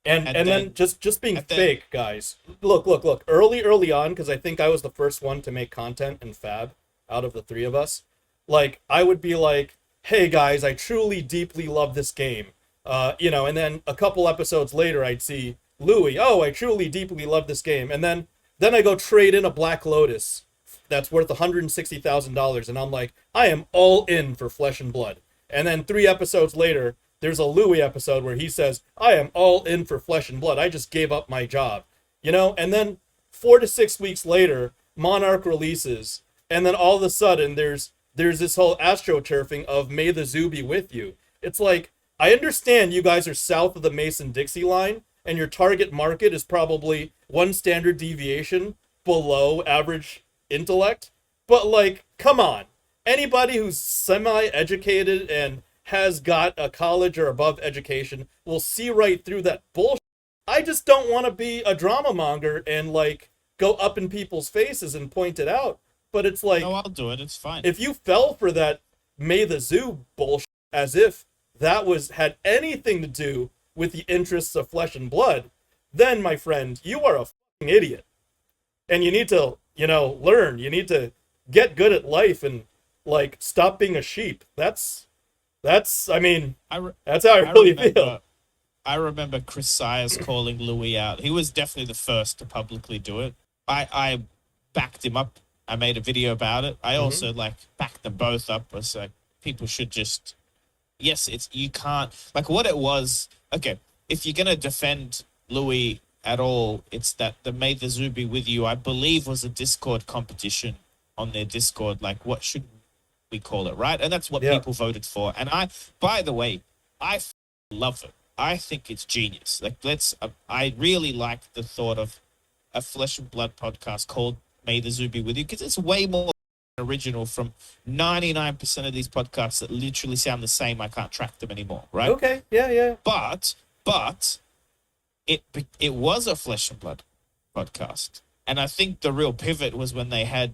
And then just being fake, guys. Look. Early on, because I think I was the first one to make content in Fab out of the three of us. Like, I would be like, hey, guys, I truly, deeply love this game. And then a couple episodes later, I'd see Louis, oh, I truly, deeply love this game. And then I go trade in a Black Lotus that's worth $160,000. And I'm like, I am all in for Flesh and Blood. And then 3 episodes later, there's a Louis episode where he says, I am all in for Flesh and Blood. I just gave up my job. And then 4 to 6 weeks later, Monarch releases. And then all of a sudden, there's this whole astroturfing of May the Zoo be with you. It's like, I understand you guys are south of the Mason-Dixie line, and your target market is probably 1 standard deviation below average intellect. But, like, come on. Anybody who's semi-educated and has got a college or above education will see right through that bullshit. I just don't want to be a drama monger and, like, go up in people's faces and point it out. but it's like, No, I'll do it. It's fine. if you fell for that May the Zoo bullshit as if that had anything to do with the interests of flesh and blood, then, my friend, you are a fucking idiot. And you need to, learn. You need to get good at life and, like, stop being a sheep. That's that's how I really feel. I remember Chris Sayers calling Louis out. He was definitely the first to publicly do it. I backed him up. I made a video about it. I also backed them both up. I was like, people should just, yes, you can't, like what it was. Okay, if you're gonna defend Louis at all, it's that the May the Zoo Be With You, I believe, was a Discord competition on their Discord. Like, what should we call it, right? And that's what people voted for. And by the way, I love it. I think it's genius. Like, I really like the thought of a Flesh and Blood podcast called May the Zoo Be With You, because it's way more original from 99% of these podcasts that literally sound the same. I can't track them anymore, right? Okay, yeah. But it was a Flesh and Blood podcast. And I think the real pivot was when they had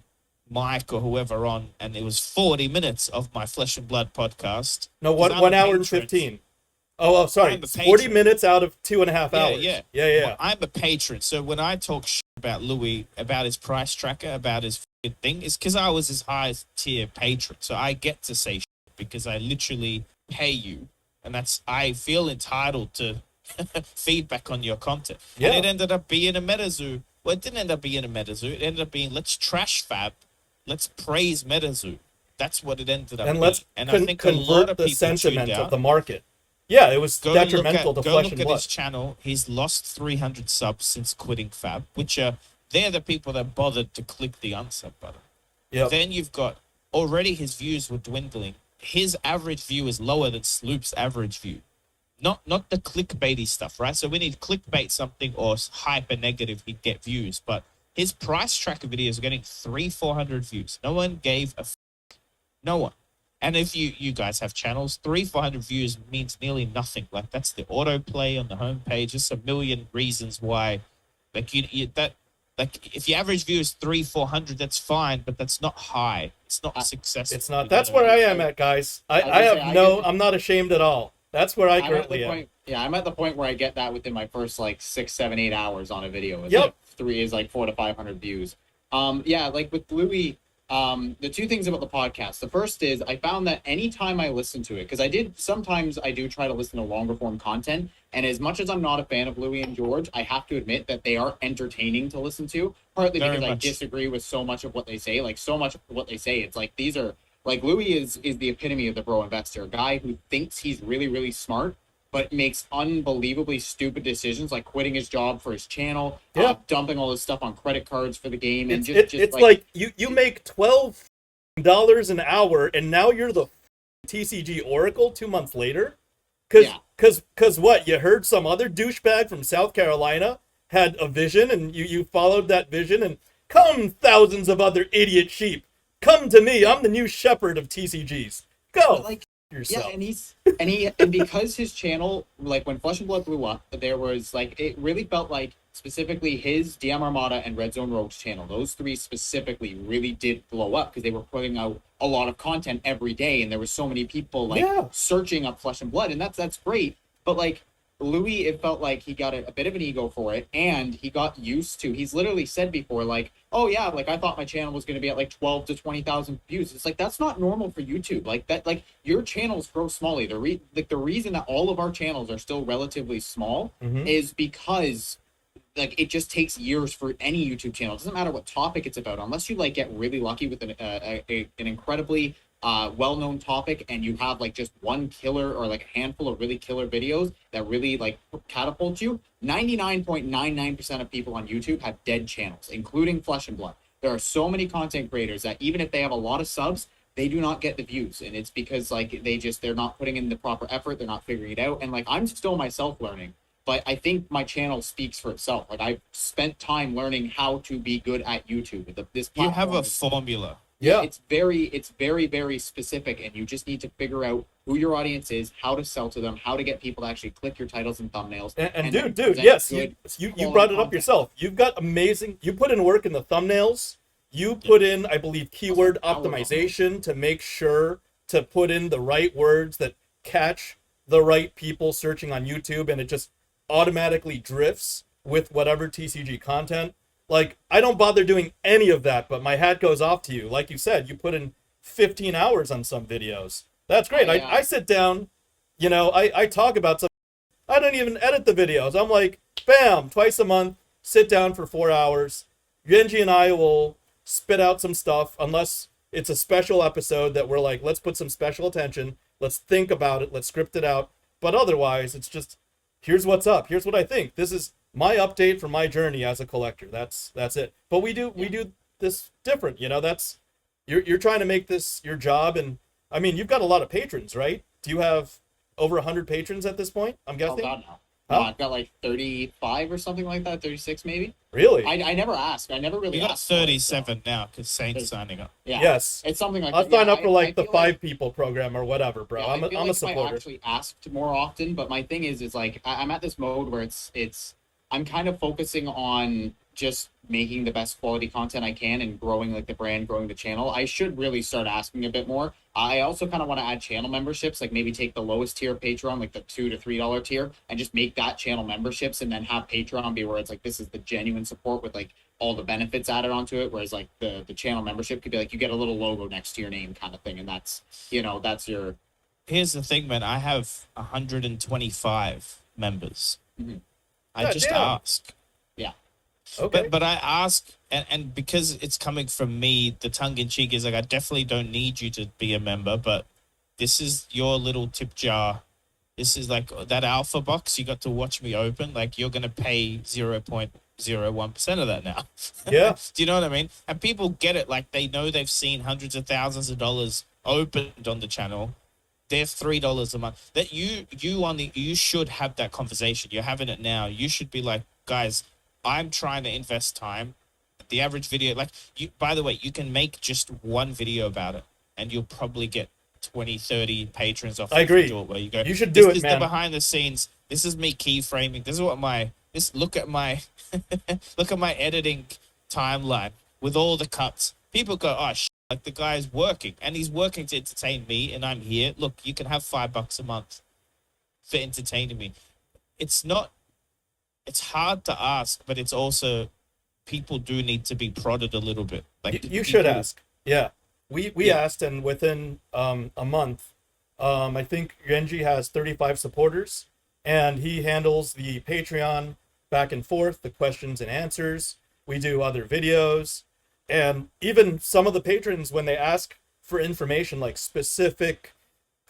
Mike or whoever on, and it was 40 minutes of my Flesh and Blood podcast. No, 1 hour and 15. Oh, sorry. 40 minutes out of 2.5 hours. Yeah. Well, I'm a patron, so when I talk shit about Louis, about his price tracker, about his thing, it's because I was his highest tier patron. So I get to say shit because I literally pay you, and I feel entitled to feedback on your content. Yeah. And it ended up being a MetaZoo. Well, it didn't end up being a MetaZoo. It ended up being, let's trash Fab, let's praise MetaZoo. That's what it ended up being. And I think convert the sentiment of the market. Yeah, it was detrimental to Flesh and Blood. Go look at his channel. He's lost 300 subs since quitting Fab, which they're the people that bothered to click the unsub button. Yep. Then you've got, already his views were dwindling. His average view is lower than Sloop's average view. Not the clickbaity stuff, right? So we need clickbait something or hyper negative, he'd get views. But his price tracker videos are getting 300-400 views. No one gave a no one. And if you guys have channels, 300-400 views means nearly nothing. Like, that's the autoplay on the homepage. Just a million reasons why. Like, if your average view is 300-400, that's fine, but that's not high. It's not successful. It's not. That's where I am at, guys. I'm not ashamed at all. That's where I currently am. Yeah, I'm at the point where I get that within my first 6, 7, 8 hours on a video. It's 400 to 500 views. Like with Louis. The two things about the podcast. The first is I found that anytime I listen to it, because sometimes I do try to listen to longer form content, and as much as I'm not a fan of Louis and George, I have to admit that they are entertaining to listen to, partly because I disagree with so much of what they say. Like, so much of what they say, it's like, these are, like, Louis is the epitome of the bro investor, a guy who thinks he's really, really smart, but makes unbelievably stupid decisions, like quitting his job for his channel, dumping all this stuff on credit cards for the game, and it's like you make $12 an hour, and now you're the TCG Oracle 2 months later, because what, you heard some other douchebag from South Carolina had a vision, and you followed that vision, and come thousands of other idiot sheep, come to me, I'm the new shepherd of TCGs, go. Yourself. Yeah, and because his channel, like when Flesh and Blood blew up, there was it really felt like specifically his DM Armada and Red Zone Rogues channel, those three specifically really did blow up because they were putting out a lot of content every day, and there were so many people searching up Flesh and Blood, and that's great. But Louis, it felt like he got a bit of an ego for it, and he got used to. He's literally said before, oh yeah, I thought my channel was going to be at 12 to 20,000 views. It's that's not normal for YouTube. Your channels grow small. The reason that all of our channels are still relatively small is because it just takes years for any YouTube channel. It doesn't matter what topic it's about, unless you get really lucky with an incredibly well-known topic, and you have just one killer or a handful of really killer videos that really catapult you. 99.99% of people on YouTube have dead channels, including Flesh and Blood. There are so many content creators that even if they have a lot of subs, they do not get the views, and it's because they're not putting in the proper effort, they're not figuring it out, and I'm still myself learning. But I think my channel speaks for itself. I've spent time learning how to be good at YouTube. This platform, you have a formula. Yeah, it's very, very specific, and you just need to figure out who your audience is, how to sell to them, how to get people to actually click your titles and thumbnails. And dude, yes, you brought it up yourself. You've got amazing. You put in work in the thumbnails. you put in, I believe, keyword That's like optimization to make sure to put in the right words that catch the right people searching on YouTube, and it just automatically drifts with whatever TCG content. Like, I don't bother doing any of that, but my hat goes off to you. Like you said, you put in 15 hours on some videos. That's great. I sit down, I talk about some. I don't even edit the videos. I'm like, bam, twice a month, sit down for 4 hours. Genji and I will spit out some stuff, unless it's a special episode that we're like, let's put some special attention. Let's think about it. Let's script it out. But otherwise, it's just, here's what's up. Here's what I think. This is my update from my journey as a collector. That's it. But we do this different. That's you're trying to make this your job, and I mean, you've got a lot of patrons, right? Do you have over 100 patrons at this point? I'm guessing. Oh God, no. Huh? No, I've got like 35 or something like that, 36 maybe. Really? I never asked. I never really We got asked. for it, 37 now because Saint's signing up. Yeah. Yes. It's something like I'll that. sign Yeah, up for I like the feel 5 people program or whatever, bro. Yeah, I'm I feel a like if I supporter. actually asked more often, but my thing is like I'm at this mode where it's I'm kind of focusing on just making the best quality content I can and growing like the brand, growing the channel. I should really start asking a bit more. I also kind of want to add channel memberships, like maybe take the lowest tier of Patreon, like the $2 to $3 tier, and just make that channel memberships, and then have Patreon be where it's like this is the genuine support with like all the benefits added onto it. Whereas like the channel membership could be like you get a little logo next to your name kind of thing, and that's that's your. Here's the thing, man. I have 125 members. Mhm. I God just damn. ask. Okay. But I ask, and because it's coming from me, the tongue in cheek is like, I definitely don't need you to be a member, but this is your little tip jar. This is like that alpha box you got to watch me open. Like, you're going to pay 0.01% of that now. Yeah. Do you know what I mean? And people get it. Like, they know they've seen hundreds of thousands of dollars opened on the channel. They're $3 a month. That you should have that conversation. You're having it now. You should be like, guys, I'm trying to invest time. The average video, like, by the way, you can make just one video about it, and you'll probably get 20, 30 patrons off. I agree. Where you go, You should do this it, is man. the behind the scenes. This is me keyframing. This is what look at my look at my editing timeline with all the cuts. People go, oh, like the guy's working, and he's working to entertain me, and I'm here. Look, you can have $5 a month for entertaining me. It's hard to ask, but it's also, people do need to be prodded a little bit. Like, You should people- ask. Yeah. We Yeah. asked, and within a month, I think Genji has 35 supporters, and he handles the Patreon back and forth, the questions and answers. We do other videos, and even some of the patrons, when they ask for information, like specific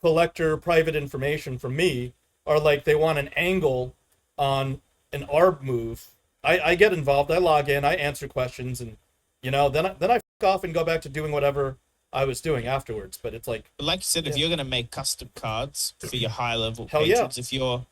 collector private information from me, are like, they want an angle on an ARB move. I get involved. I log in. I answer questions, and then I fuck off and go back to doing whatever I was doing afterwards. But it's like, Like you said, if you're going to make custom cards for your high level Hell yeah. patrons, if you're,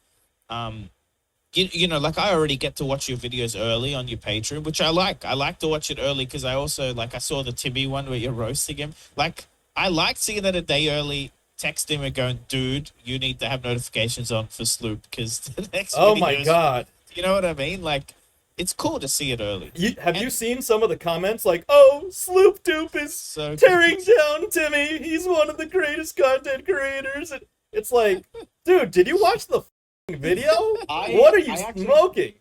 like, I already get to watch your videos early on your Patreon, which I like. I like to watch it early because I also, like, I saw the Timmy one where you're roasting him. Like, I like seeing that a day early. Text him and going, dude, you need to have notifications on for Sloop because the next oh my videos- god. You know what I mean? Like, it's cool to see it early. Have you seen some of the comments? Like, oh, Sloopdoop is So tearing down Timmy. He's one of the greatest content creators. And it's like, dude, did you watch the f***ing video? What are you smoking?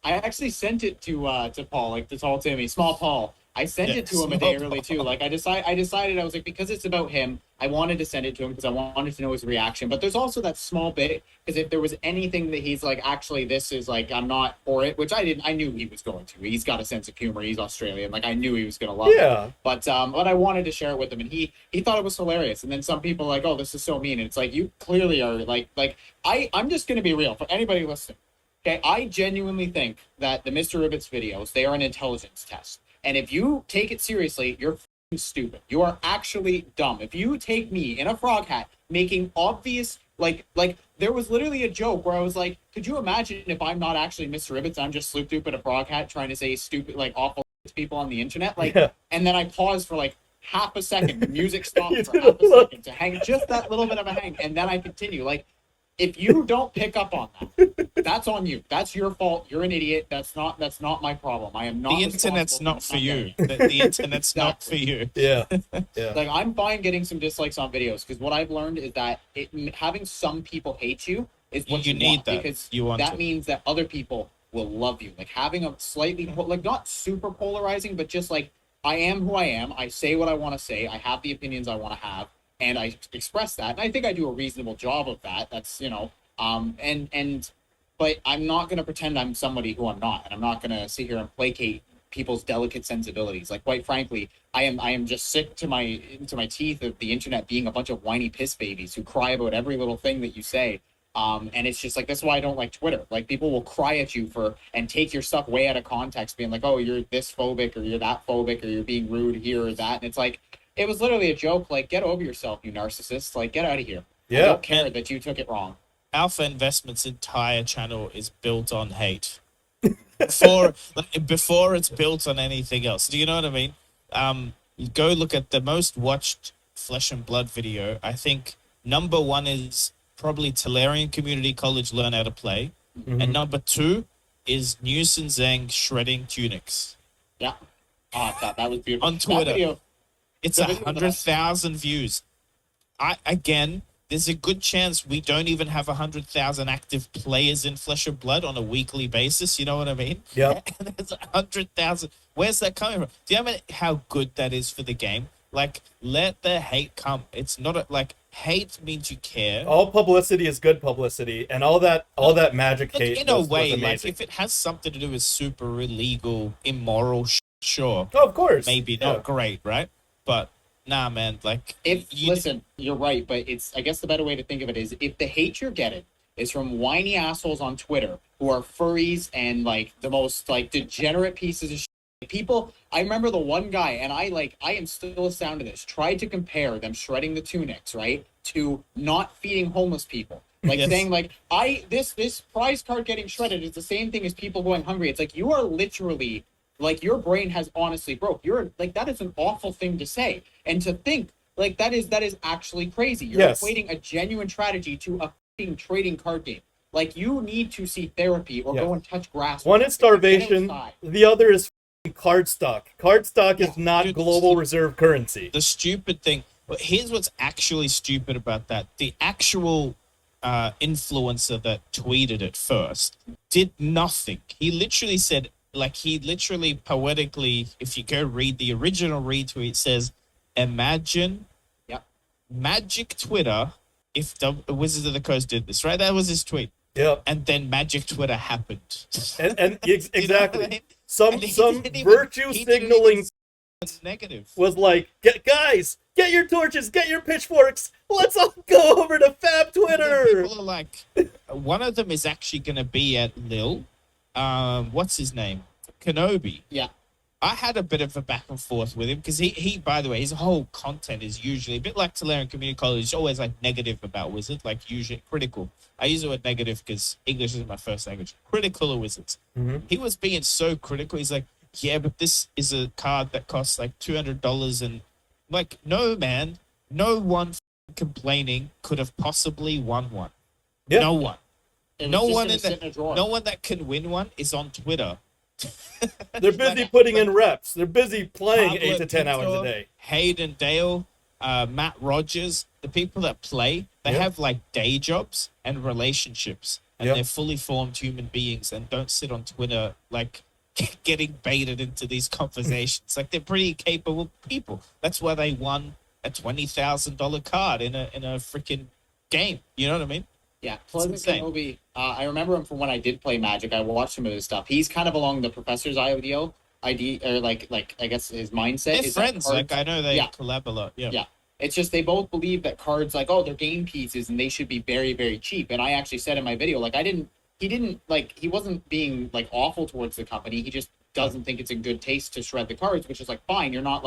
I actually sent it to Paul, like the tall Timmy, small Paul. I sent it to him a day early too. Like I decided I was like, because it's about him, I wanted to send it to him because I wanted to know his reaction. But there's also that small bit, because if there was anything that he's like, actually, this is like, I'm not for it, which I knew he was going to. He's got a sense of humor. He's Australian. Like I knew he was gonna love Yeah. it. But I wanted to share it with him, and he thought it was hilarious. And then some people are like, oh, this is so mean. And it's like, you clearly are like I'm just gonna be real for anybody listening. Okay, I genuinely think that the Mr. Ribbit's videos, they are an intelligence test. And if you take it seriously, you're f***ing stupid. You are actually dumb. If you take me in a frog hat making obvious, like there was literally a joke where I was like, could you imagine if I'm not actually Mr. Ribbits, I'm just Sloopdoop in a frog hat trying to say stupid, like awful to people on the internet? Like, Yeah. And then I paused for like half a second, the music stopped You for did half a a look. second to hang, just that little bit of a hang, and then I continue. Like, if you don't pick up on that, that's on you. That's your fault. You're an idiot. That's not my problem. I am not. The internet's responsible not for you. that. The internet's not for you. Yeah. Yeah. Like, I'm fine getting some dislikes on videos because what I've learned is that having some people hate you is what You you, need want, that. because You want that it. means that other people will love you. Like, having a slightly like, not super polarizing, but just like, I am who I am. I say what I want to say. I have the opinions I want to have, and I express that. And I think I do a reasonable job of that. That's, and but I'm not going to pretend I'm somebody who I'm not, and I'm not going to sit here and placate people's delicate sensibilities. Like, quite frankly, I am just sick to my teeth of the internet being a bunch of whiny piss babies who cry about every little thing that you say. And it's just like, that's why I don't like Twitter. Like, people will cry at you and take your stuff way out of context, being like, oh, you're this phobic, or you're that phobic, or you're being rude here or that. And it's like, it was literally a joke. Like, get over yourself, you narcissist. Like, get out of here. I Yeah. don't care that you took it wrong. Alpha Investment's entire channel is built on hate. Before it's built on anything else. Do you know what I mean? Go look at the most watched Flesh and Blood video. I think number one is probably Tolarian Community College Learn How to Play. Mhm. And number two is News and Zhang shredding tunics. Yeah. That was beautiful. On Twitter. That video, It's The video that I- 100,000 views. There's a good chance we don't even have 100,000 active players in Flesh and Blood on a weekly basis. You know what I mean? Yep. And there's 100,000. Where's that coming from? Do you know how good that is for the game? Like, let the hate come. It's not like hate means you care. All publicity is good publicity, and all that magic Look, hate in a was way, like amazing. if it has something to do with super illegal, immoral, sure, Oh, of course. maybe Yeah. not great, right? But nah, man, like listen, you're right, but I guess the better way to think of it is, if the hate you're getting is from whiny assholes on Twitter who are furries and like the most like degenerate pieces of shit. People, I remember the one guy, and I am still astounded at this, tried to compare them shredding the tunics, right, to not feeding homeless people. Like, Yes. saying like, this prize card getting shredded is the same thing as people going hungry. It's like, you are literally, like, your brain has honestly broke. You're like, that is an awful thing to say. And to think, like, that is actually crazy. You're Yes. equating a genuine tragedy to a fucking trading card game. Like, you need to see therapy or Yeah. go and touch grass. One or is something. Get starvation, outside. the other is card stock. Card stock is not Dude, global reserve currency. the stupid thing. But here's what's actually stupid about that: the actual influencer that tweeted it first did nothing. He literally said, like, he literally poetically, if you go read the original retweet, says, "Imagine, Yep. Magic Twitter if the Wizards of the Coast did this." Right, that was his tweet, Yeah. and then Magic Twitter happened. And You know what I exactly. mean? Some And he some didn't even- virtue he didn't even signaling It's negative. was like, guys, get your torches, get your pitchforks. Let's all go over to Fab Twitter. People are like, one of them is actually going to be at Lil. What's his name? Kenobi. Yeah. I had a bit of a back and forth with him because he, by the way, his whole content is usually a bit like Tolarian Community College. He's always like negative about Wizards, like usually critical. I use the word negative because English is my first language. Critical of Wizards. Mhm. He was being so critical. He's like, yeah, but this is a card that costs like $200, and like, no, man, no one complaining could have possibly won one. Yeah. No one. It was No just one gonna in the- sit in a drawer. No one that can win one is on Twitter. They're busy putting in reps. They're busy playing Pablo 8 to 10 hours a Pinto, day. Hayden Dale, Matt Rogers, the people that play, they Yeah. have like day jobs and relationships, and Yeah. they're fully formed human beings and don't sit on Twitter like getting baited into these conversations. Like, they're pretty capable people. That's why they won a $20,000 card in a freaking game. You know what I mean? Yeah, It's Pleasant insane. Kenobi. I remember him from when I did play Magic. I watched some of his stuff. He's kind of along the professor's ideal, or like I guess his mindset They're is that friends. cards- Like, I know they Yeah. collab a lot. Yeah. Yeah. It's just they both believe that cards, like, oh, they're game pieces and they should be very, very cheap. And I actually said in my video, like, he wasn't being like awful towards the company. He just doesn't think it's in good taste to shred the cards, which is like, fine. You're not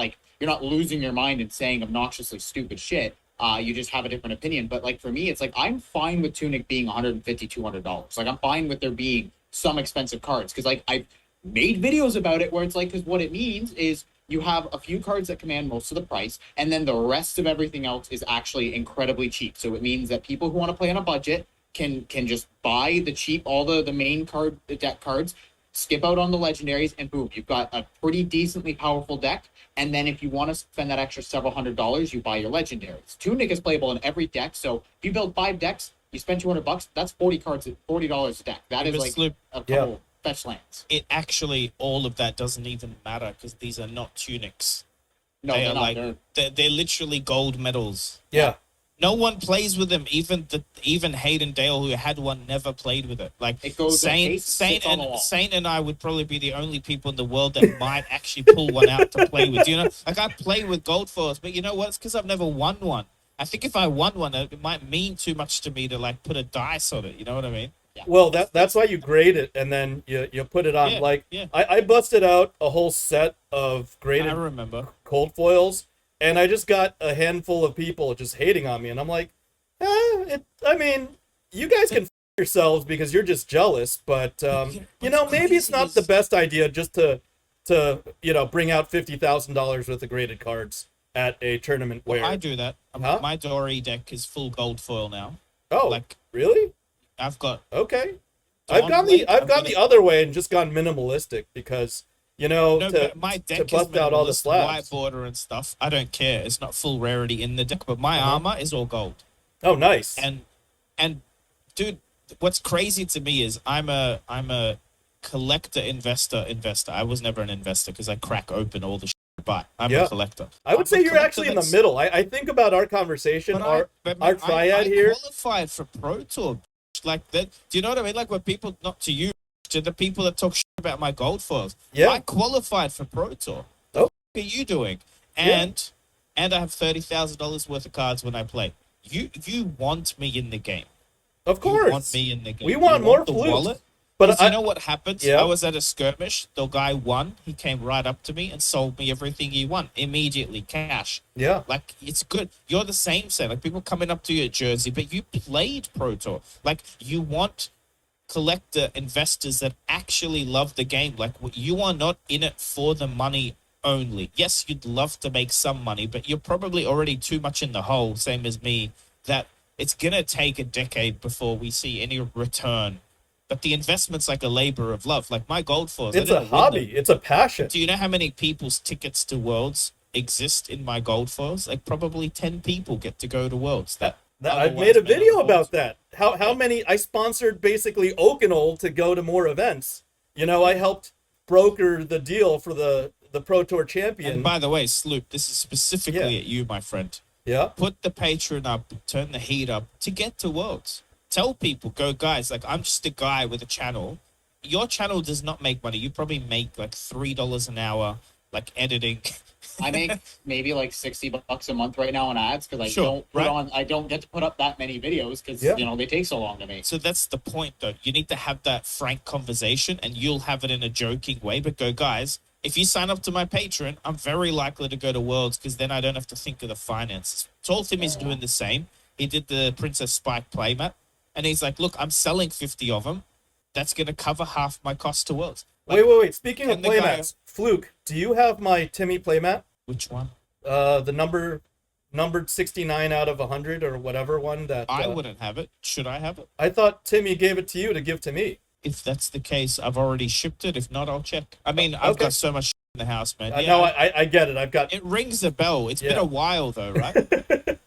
losing your mind and saying obnoxiously stupid shit. You just have a different opinion. But like, for me, it's like, I'm fine with Tunic being $150, $200. Like, I'm fine with there being some expensive cards. Cause like, I've made videos about it where it's like, cause what it means is you have a few cards that command most of the price, and then the rest of everything else is actually incredibly cheap. So it means that people who want to play on a budget can just buy the cheap all the main card the deck cards, skip out on the legendaries, and boom, you've got a pretty decently powerful deck. And then if you want to spend that extra several $100s, you buy your legendaries. Tunic is playable in every deck, so if you build 5 decks, you spend $200. That's 40 cards at $40 a deck. That is like Sloop, a couple fetch lands. it actually, all of that doesn't even matter because these are not tunics. No, They they're are not. like they're literally gold medals. Yeah. No one plays with them. Even Hayden Dale, who had one, never played with it. Like It goes in a case, sits on the wall. Saint and I would probably be the only people in the world that might actually pull one out to play with. You know, like I play with gold foils, but you know what? It's because I've never won one. I think if I won one, it might mean too much to me to like put a dice on it. You know what I mean? Well, that's why you grade it and then you put it on. I busted out a whole set of graded I remember cold foils, and I just got a handful of people just hating on me, and I'm like, I mean, you guys can f yourselves because you're just jealous, but you know, maybe it's not the best idea just to bring out $50,000 worth of graded cards at a tournament where I do that. My Dory deck is full gold foil now. Oh, like really? I've got I've gone the other way and just gone minimalistic because my deck to bust out all the slabs. White border and stuff. I don't care. It's not full rarity in the deck, but my armor is all gold. Oh, nice. And dude, what's crazy to me is I'm a collector investor. I was never an investor because I crack open all the shit, but I'm a collector. I would say you're actually in the middle. I think about our conversation, our triad here. I qualified for Pro Tour. Like that, do you know what I mean? Like when people, not to you, to the people that talk shit about my gold foils. Yeah. I qualified for Pro Tour. Oh. What are you doing? And I have $30,000 worth of cards when I play. You want me in the game. Of course. You want me in the game. We want more the Fluke. wallet. But you know what happened? I was at a skirmish. The guy won. He came right up to me and sold me everything he won immediately, cash. Yeah. Like, it's good. You're the same, like people coming up to you at Jersey, but you played Pro Tour. Like, you want collector investors that actually love the game. Like, you are not in it for the money only. Yes, you'd love to make some money, but you're probably already too much in the hole, same as me, that it's going to take a decade before we see any return. But the investment's like a labor of love. Like my gold foils. It's a hobby. It's a passion. Do you know how many people's tickets to Worlds exist in my gold foils? Like probably 10 people get to go to Worlds. I've made a video about that. How many I sponsored basically Oakenol to go to more events. You know, I helped broker the deal for the Pro Tour champion. And by the way, Sloop, this is specifically at you, my friend. Yeah. Put the Patreon up, turn the heat up to get to Worlds. Tell people, go guys, like I'm just a guy with a channel. Your channel does not make money. You probably make like $3 an hour, like editing. I make maybe like $60 a month right now on ads because I don't get to put up that many videos because they take so long to make. So that's the point though. You need to have that frank conversation and you'll have it in a joking way, but go guys, if you sign up to my Patreon, I'm very likely to go to Worlds because then I don't have to think of the finances. Tall Tim is doing the same. He did the Princess Spike playmat. And he's like, look, I'm selling 50 of them. That's going to cover half my cost to Worlds. Like, wait. Speaking of playmats, Fluke, do you have my Timmy playmat? Which one? The numbered 69 out of 100 or whatever one that... I wouldn't have it. Should I have it? I thought Timmy gave it to you to give to me. If that's the case, I've already shipped it. If not, I'll check. I mean, I've got so much in the house, man. No, I get it. I've got... It rings a bell. It's been a while, though, right?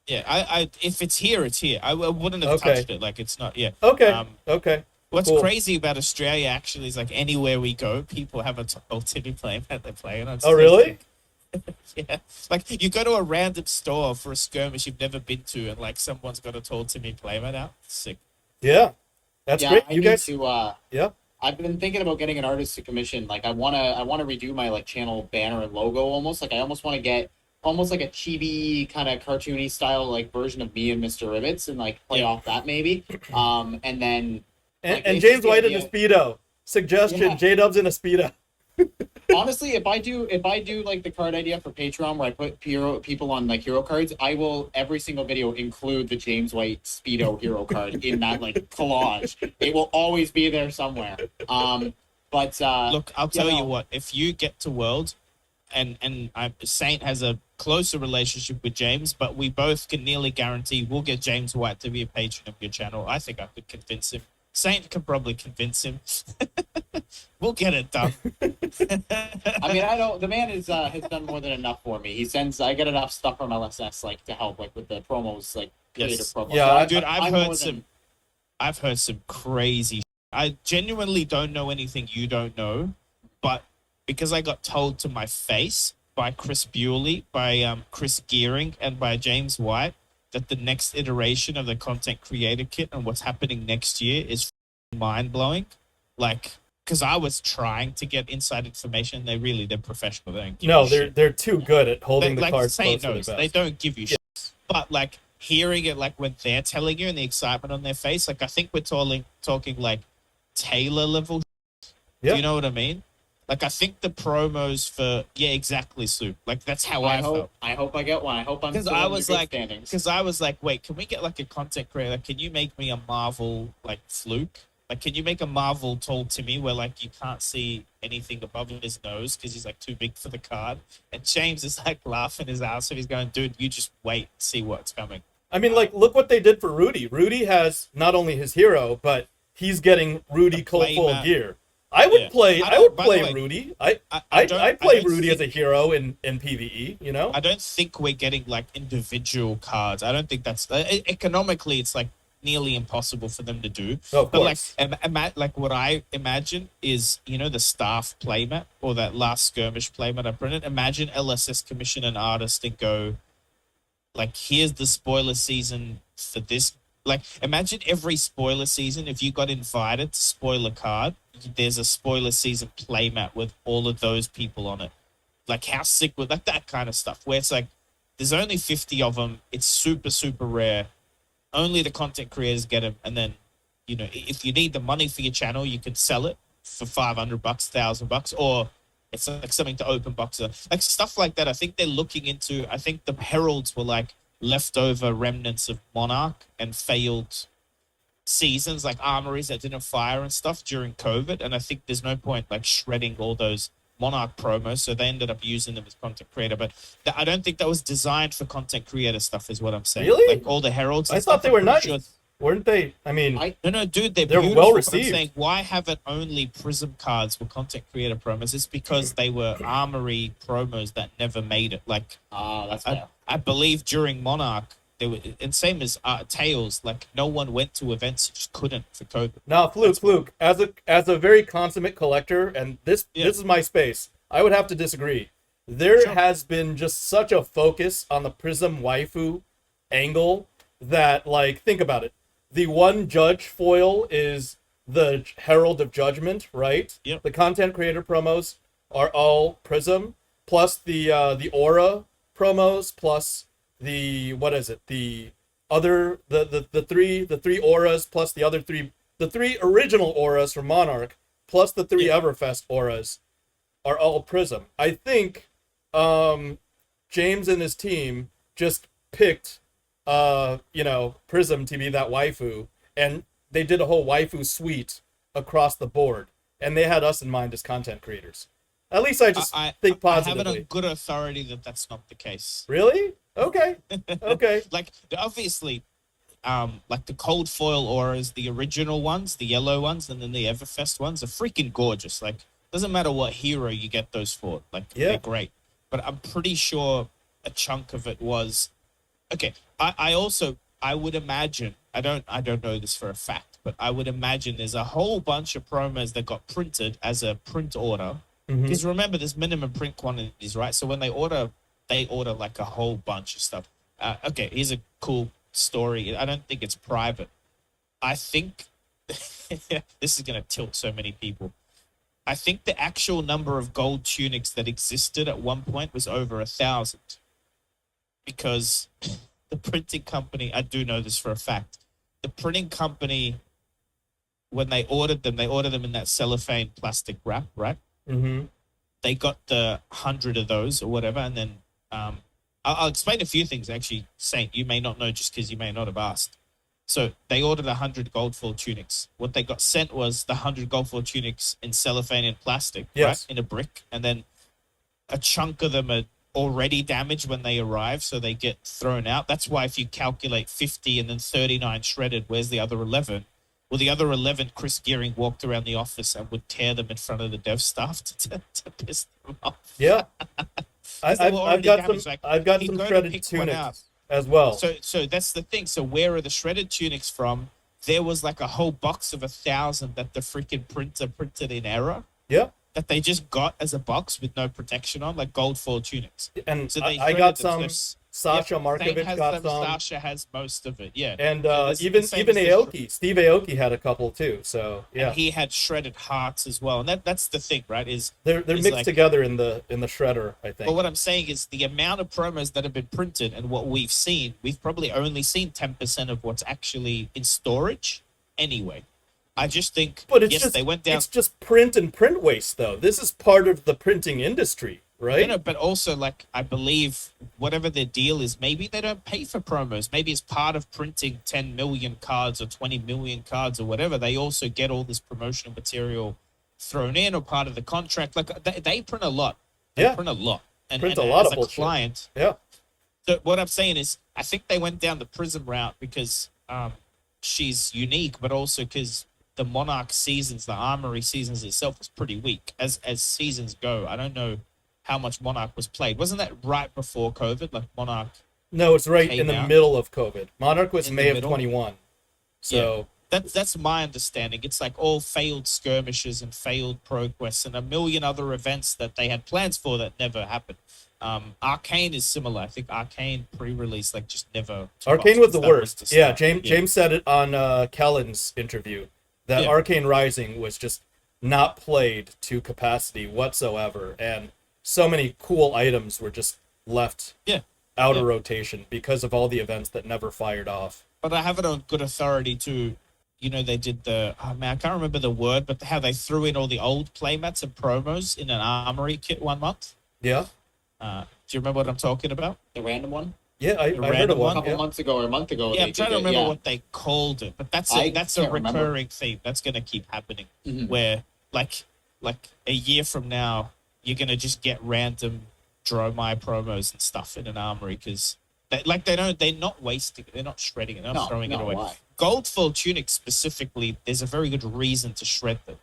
Yeah, I if it's here, it's here. I wouldn't have touched it. Like, it's not, Okay. What's crazy about Australia, actually, is, like, anywhere we go, people have a Tall Timmy playmat they're playing on. Oh, really? Yeah. Like, you go to a random store for a skirmish you've never been to, and, like, someone's got a Tall Timmy playmat out. Sick. Yeah. That's great. You guys... yeah. I've been thinking about getting an artist to commission. Like, I wanna redo my, like, channel banner and logo almost. Like, I almost want to get... almost like a chibi kind of cartoony style like version of me and Mr. Ribbits and like play off that maybe. And then and James White in a Speedo. Suggestion, J-Dubs in a Speedo. Honestly, if I do like the card idea for Patreon where I put people on like hero cards, I will every single video include the James White Speedo hero card in that like collage. It will always be there somewhere. But look, I'll tell you what, if you get to Worlds and Saint has a closer relationship with James, but we both can nearly guarantee we'll get James White to be a patron of your channel. I think I could convince him. Saint can probably convince him. We'll get it done. I mean, I don't. The man is has done more than enough for me. He sends. I get enough stuff from LSS like to help, like with the promos, like creative Yes. promos. Yeah, Dude, I'm more than- I've heard some crazy. I genuinely don't know anything you don't know, but because I got told to my face by Chris Bewley, by Chris Gearing, and by James White that the next iteration of the content creator kit and what's happening next year is mind blowing. Like, because I was trying to get inside information, they're professional. They don't give No, you shit. they're too good at holding the Like cards Saint close to the knows, vest. they don't give you shit. But like hearing it, like when they're telling you and the excitement on their face, like I think we're talking like Taylor level. Yeah. Do you know what I mean? Like I think the promos for exactly, Sloop. Like that's how I felt. I hope I get one. I hope I'm Because still I in the was good like, standings. because I was like, wait, can we get like a content creator? Can you make me a Marvel like Fluke? Like, can you make a Marvel tall Timmy where like you can't see anything above his nose because he's like too big for the card? And James is like laughing his ass off. He's going, dude, you just wait, and see what's coming. I mean, like, look what they did for Rudy. Rudy has not only his hero, but he's getting Rudy full playmat. gear. I would Yeah. play. I I don't- would by the play way, Rudy. I I'd play don't Rudy as a think- hero in PVE. You know. I don't think we're getting like individual cards. I don't think that's economically. It's like nearly impossible for them to do. Oh, of But course. like what I imagine is, you know, the staff playmat or that last skirmish playmat I printed. Imagine LSS commission an artist and go, like, here's the spoiler season for this. Like, imagine every spoiler season, if you got invited to spoil a card, there's a spoiler season playmat with all of those people on it. Like, how sick would like that kind of stuff? Where it's like, there's only 50 of them. It's super, super rare. Only the content creators get them. And then, you know, if you need the money for your channel, you can sell it for $500, $1,000, or it's like something to open boxes. Like stuff like that. I think they're looking into, I think the heralds were like leftover remnants of Monarch and failed seasons, like armories that didn't fire and stuff during COVID. And I think there's no point like shredding all those Monarch promos, so they ended up using them as content creator. But I don't think that was designed for content creator stuff, is what I'm saying. Really? Like all the heralds. I and thought stuff, they I'm were pretty nice. sure- Weren't they? I mean, No, dude, they're They're beautiful. well But I'm received. saying, why haven't only Prism cards were content creator promos? It's because they were armory promos that never made it. Like That's fair. I believe during Monarch, they were, and same as Tails. Like no one went to events; you just couldn't for COVID. now Fluke. As a very consummate collector, and this is my space. I would have to disagree. There Sure. has been just such a focus on the Prism waifu angle that, like, think about it. The one judge foil is the Herald of Judgment, right? Yep. The content creator promos are all Prism, plus the Aura promos, plus the what is it? The other the three auras plus the other the three original auras from Monarch plus the three Everfest auras are all Prism. I think James and his team just picked Prism to be that waifu, and they did a whole waifu suite across the board, and they had us in mind as content creators. At least I just think I have it positively. on good authority that that's not the case. Really? Okay. Okay. Like obviously, like the cold foil auras, the original ones, the yellow ones, and then the Everfest ones are freaking gorgeous. Like doesn't matter what hero you get those for. Like they're great. But I'm pretty sure a chunk of it was okay. I would imagine, I don't know this for a fact, but I would imagine there's a whole bunch of promos that got printed as a print order. Because remember, there's minimum print quantities, right? So when they order like a whole bunch of stuff. Okay, here's a cool story. I don't think it's private. I think this is going to tilt so many people. I think the actual number of gold tunics that existed at one point was over 1,000. Because the printing company, I do know this for a fact, the printing company, when they ordered them in that cellophane plastic wrap, right? Mm-hmm. They got the 100 of those or whatever, and then I'll explain a few things, actually, Saint. You may not know just because you may not have asked. So they ordered 100 gold foil tunics. What they got sent was the 100 gold foil tunics in cellophane and plastic, right, in a brick, and then a chunk of them are already damaged when they arrive, so they get thrown out. That's why if you calculate 50 and then 39 shredded, where's the other 11? Well, the other 11, Chris Gearing walked around the office and would tear them in front of the dev staff to piss them off. Yeah. 'Cause they were I've already got damaged. some Like, I've got he'd some go to shredded pick one out. tunics as well. So that's the thing. So where are the shredded tunics from? There was like a whole box of 1,000 that the freaking printer printed in error. Yeah. That they just got as a box with no protection on, like gold foil tunics. And So they I got shredded them. some. Sasha Same Markovic has got them. some. Sasha has most of it. Yeah. And So this- even the same even as the Aoki, Steve Aoki had a couple too. So yeah, And he had shredded hearts as well. And that's the thing, right? they're is mixed like- together in the shredder, I think. But what I'm saying is the amount of promos that have been printed and what we've seen, we've probably only seen 10% of what's actually in storage anyway. I just think, But it's yes, just they went down. it's just print and print waste though. This is part of the printing industry, right? You know, but also, like, I believe whatever their deal is, maybe they don't pay for promos. Maybe it's part of printing 10 million cards or 20 million cards or whatever. They also get all this promotional material thrown in or part of the contract. Like, they print a lot. They Yeah. print a lot. And, Print and a lot as of bullshit. client, Yeah. so what I'm saying is, I think they went down the Prism route because she's unique, but also because the Monarch seasons, the Armory seasons itself was pretty weak. As seasons go, I don't know how much Monarch was played. Wasn't that right before COVID? Like Monarch, No, it's right Came in the out. middle of COVID. Monarch was In the May of middle? 21. So that's my understanding. It's like all failed skirmishes and failed ProQuests and a million other events that they had plans for that never happened. Arcane is similar. I think Arcane pre-release like just never. took Arcane off was the because that worst. the Yeah, start. James said it on Kellen's interview that Yeah. Arcane Rising was just not played to capacity whatsoever, and so many cool items were just left Yeah. out of Yeah. rotation because of all the events that never fired off. But I have it on good authority too. You know, they did the, oh man, I can't remember the word, but how they threw in all the old playmats and promos in an armory kit 1 month. Yeah, Do you remember what I'm talking about? The random one? yeah, I heard random of A one. couple Yeah. months ago or a month ago. Yeah, they I'm trying did to it, remember yeah. what they called it, but that's I a can't remember. recurring theme that's going to keep happening. Mhm. Where like a year from now, you're going to just get random Dromai promos and stuff in an armory because they're not wasting it, they're not shredding it, they're not throwing it away. Why? Gold foil tunics specifically, there's a very good reason to shred them.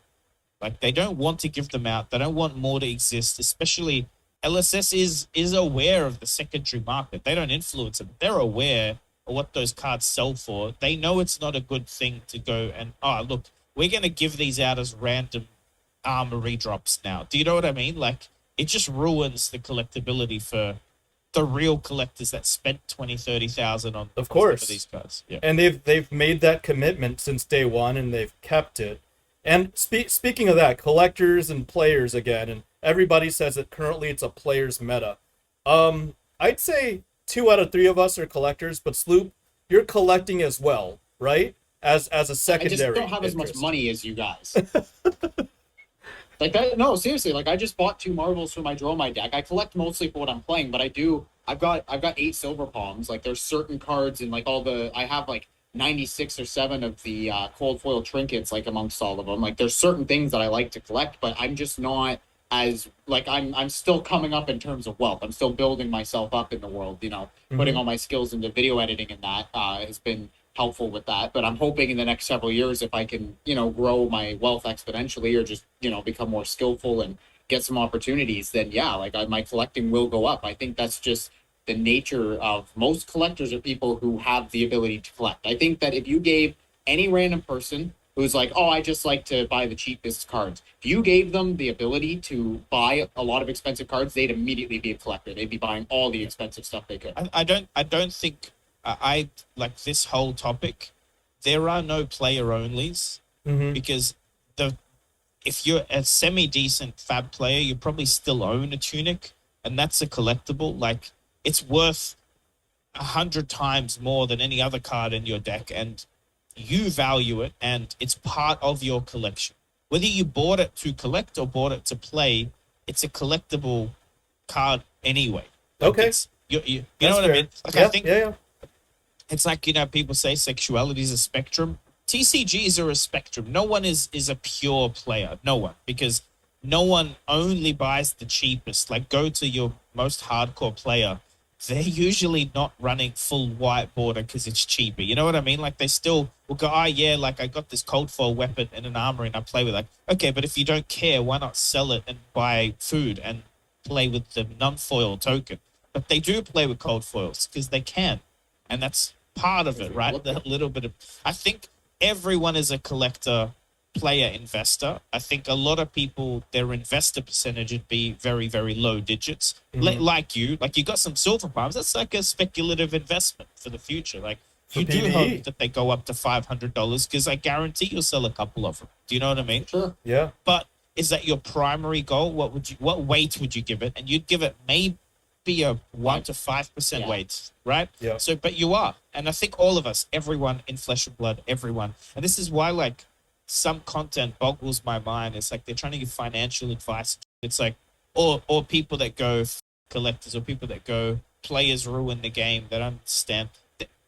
Like they don't want to give them out. They don't want more to exist. Especially LSS is aware of the secondary market. They don't influence it. They're aware of what those cards sell for. They know it's not a good thing to go and look, we're gonna give these out as random armory drops now. Do you know what I mean? Like it just ruins the collectability for the real collectors that spent 20,000-30,000 on Of course. for these cards. Yeah. And they've made that commitment since day one, and they've kept it. And speaking of that, collectors and players again, and everybody says that currently it's a player's meta. I'd say 2 out of 3 of us are collectors, but Sloop, you're collecting as well, right? As a I secondary. just don't have as much interest. money as you guys. Like that? No, seriously. Like I just bought 2 marbles for my Dromai deck. I collect mostly for what I'm playing, but I've got 8 silver palms. Like there's certain cards and like I have like 96 or 7 of the cold foil trinkets like amongst all of them. Like there's certain things that I like to collect, but I'm just not as like I'm still coming up in terms of wealth. I'm still building myself up in the world. You know, putting all my skills into video editing and that has been helpful with that. But I'm hoping in the next several years, if I can, grow my wealth exponentially or just, become more skillful and get some opportunities, then yeah, like my collecting will go up. I think that's just the nature of most collectors or people who have the ability to collect. I think that if you gave any random person who's like, oh, I just like to buy the cheapest cards, if you gave them the ability to buy a lot of expensive cards, they'd immediately be a collector. They'd be buying all the expensive stuff they could. I don't think I like this whole topic. There are no player onlys because if you're a semi-decent fab player, you probably still own a tunic, and that's a collectible. Like it's worth 100 times more than any other card in your deck, and you value it, and it's part of your collection. Whether you bought it to collect or bought it to play, it's a collectible card anyway. Like Okay. You That's know what fair. I mean? Like Yeah, I think yeah. it's like, people say sexuality is a spectrum. TCGs are a spectrum. No one is a pure player. No one. Because no one only buys the cheapest. Like go to your most hardcore player, they're usually not running full white border because it's cheaper. You know what I mean? Like they still will go, oh yeah, like I got this cold foil weapon and an armor and I play with it. Like, okay, but if you don't care, why not sell it and buy food and play with the non-foil token? But they do play with cold foils because they can. And that's part of it, right? A little bit of, I think everyone is a collector, player, investor. I think a lot of people, their investor percentage would be very, very low digits. Like you got some silver farms. That's like a speculative investment for the future. Like For you do PvE. hope that they go up to $500 because I guarantee you'll sell a couple of them. Do you know what I mean? Sure. Yeah. But is that your primary goal? What weight would you give it? And you'd give it maybe a 1 to 5% weight, right? Yeah. So, but you are, and I think all of us, everyone in Flesh and Blood, everyone, and this is why like some content boggles my mind. It's like they're trying to give financial advice. It's like, or people that go collectors, or people that go players ruin the game. That understand.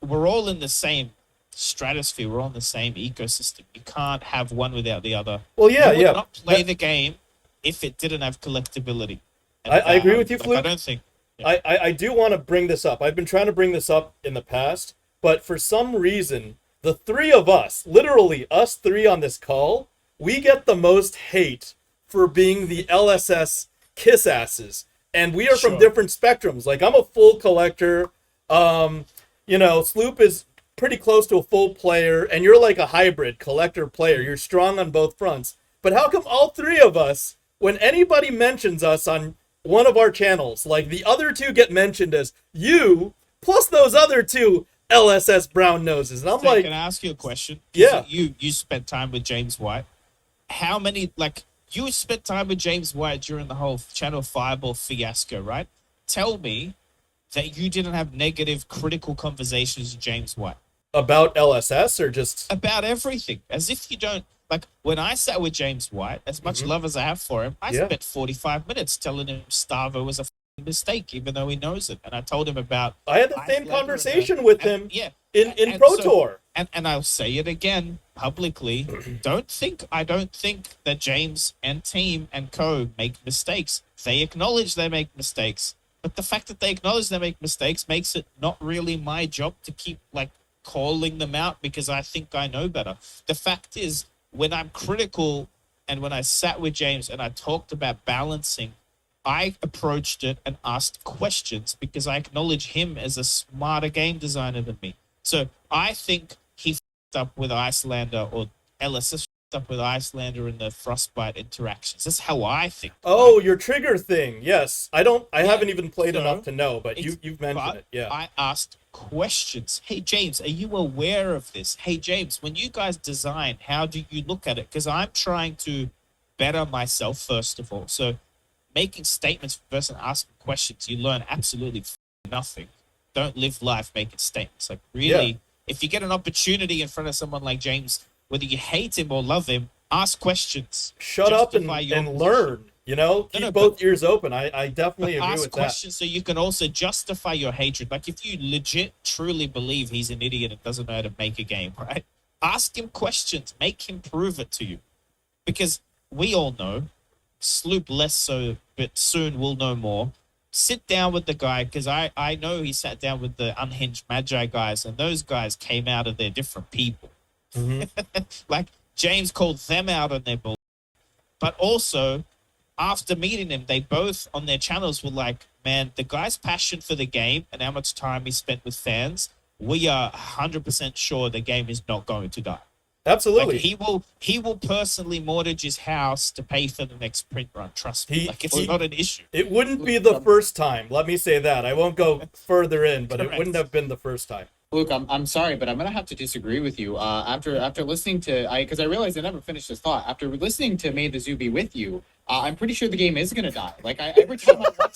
We're all in the same stratosphere. We're all in the same ecosystem. You can't have one without the other. Well, yeah, you would yeah. not play the game if it didn't have collectability. And I agree with you, like, Fluke. I don't think. I do want to bring this up. I've been trying to bring this up in the past, but for some reason, the three of us, literally us three on this call, we get the most hate for being the LSS kiss asses. And we are from different spectrums. Like, I'm a full collector. Sloop is pretty close to a full player, and you're like a hybrid collector player. You're strong on both fronts. But how come all three of us, when anybody mentions us on one of our channels, like the other two get mentioned as you plus those other two LSS brown noses? And I'm like, can I ask you a question? Yeah. You spent time with James White. How many, like, you spent time with James White during the whole channel FaBled fiasco, right? Tell me that you didn't have negative, critical conversations with James White. About LSS or just about everything, as if you don't. Like, when I sat with James White, as much love as I have for him, I spent 45 minutes telling him Starvo was a mistake, even though he knows it. And I told him about... I had the same conversation with him in Pro Tour. And I'll say it again publicly. I don't think that James and team and co make mistakes. They acknowledge they make mistakes. But the fact that they acknowledge they make mistakes makes it not really my job to keep, like, calling them out because I think I know better. The fact is, when I'm critical and when I sat with James and I talked about balancing, I approached it and asked questions because I acknowledge him as a smarter game designer than me. So I think he f***ed up with Icelander, or LSS f***ed up with Icelander in the Frostbite interactions. That's how I think. Oh, your trigger thing. Yes. I haven't even played enough to know, but you've mentioned it. Yeah. I asked questions. Hey, James, are you aware of this? Hey, James, when you guys design, how do you look at it? Because I'm trying to better myself, first of all. So making statements first and asking questions, you learn absolutely nothing. Don't live life making statements. Like, really, if you get an opportunity in front of someone like James, whether you hate him or love him, ask questions. Shut up and learn. Keep both ears open. I definitely agree with that. Ask questions so you can also justify your hatred. Like, if you legit, truly believe he's an idiot and doesn't know how to make a game, right? Ask him questions. Make him prove it to you. Because we all know, Sloop less so, but soon we'll know more. Sit down with the guy, because I know he sat down with the Unhinged Magi guys, and those guys came out of their different people. Like, James called them out on their bull. But also, after meeting him, they both on their channels were like, man, the guy's passion for the game and how much time he spent with fans, we are 100% sure the game is not going to die. Absolutely. Like, he will personally mortgage his house to pay for the next print run. Trust me. It's not an issue. It wouldn't be the first time. Let me say that. I won't go further in, but it wouldn't have been the first time. Luke, I'm sorry, but I'm gonna have to disagree with you. After listening to, because I realized I never finished this thought. After listening to May the Zoo be with you, I'm pretty sure the game is gonna die. Like, every time I watch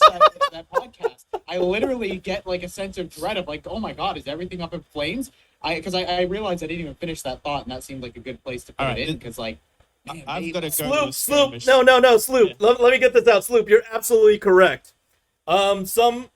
that podcast, I literally get like a sense of dread of like, oh my god, is everything up in flames? Because I realized I didn't even finish that thought, and that seemed like a good place to put it in. Because like, man, I've got to go. Sloop. No, Sloop. Yeah. Let me get this out, Sloop. You're absolutely correct. Some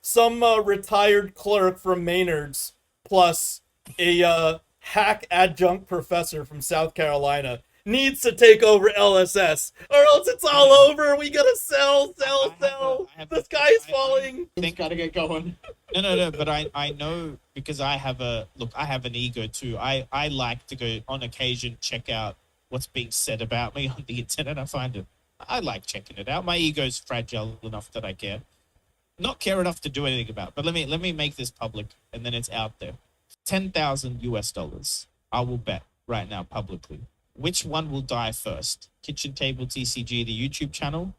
retired clerk from Maynard's plus a hack adjunct professor from South Carolina needs to take over LSS, or else it's all over. We gotta sell. The sky's falling. It's got to get going. No, but I know, because I have an ego too. I like to go on occasion, check out what's being said about me on the internet. I like checking it out. My ego's fragile enough that I care. Not care enough to do anything about it. But let me make this public, and then it's out there. $10,000 I will bet right now publicly. Which one will die first? Kitchen Table TCG, the YouTube channel,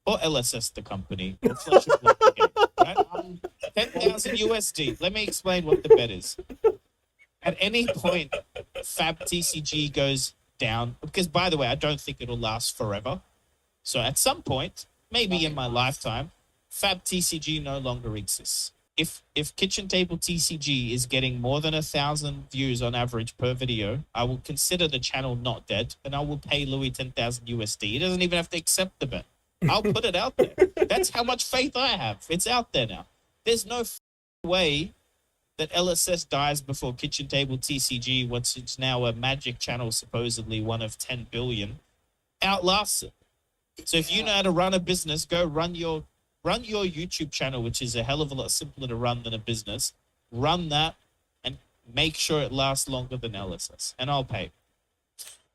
or LSS, the company, or Flesh and Blood, the game, right? 10,000 USD. Let me explain what the bet is. At any point, Fab TCG goes down, because, by the way, I don't think it'll last forever. So at some point, maybe in my lifetime, Fab TCG no longer exists. If Kitchen Table TCG is getting more than 1,000 views on average per video, I will consider the channel not dead, and I will pay Louis 10,000 USD. He doesn't even have to accept the bet. I'll put it out there. That's how much faith I have. It's out there now. There's no way that LSS dies before Kitchen Table TCG, what's it's now a magic channel, supposedly one of 10 billion, outlasts it. So if you know how to run a business, go run your YouTube channel, which is a hell of a lot simpler to run than a business. Run that and make sure it lasts longer than LSS, and I'll pay.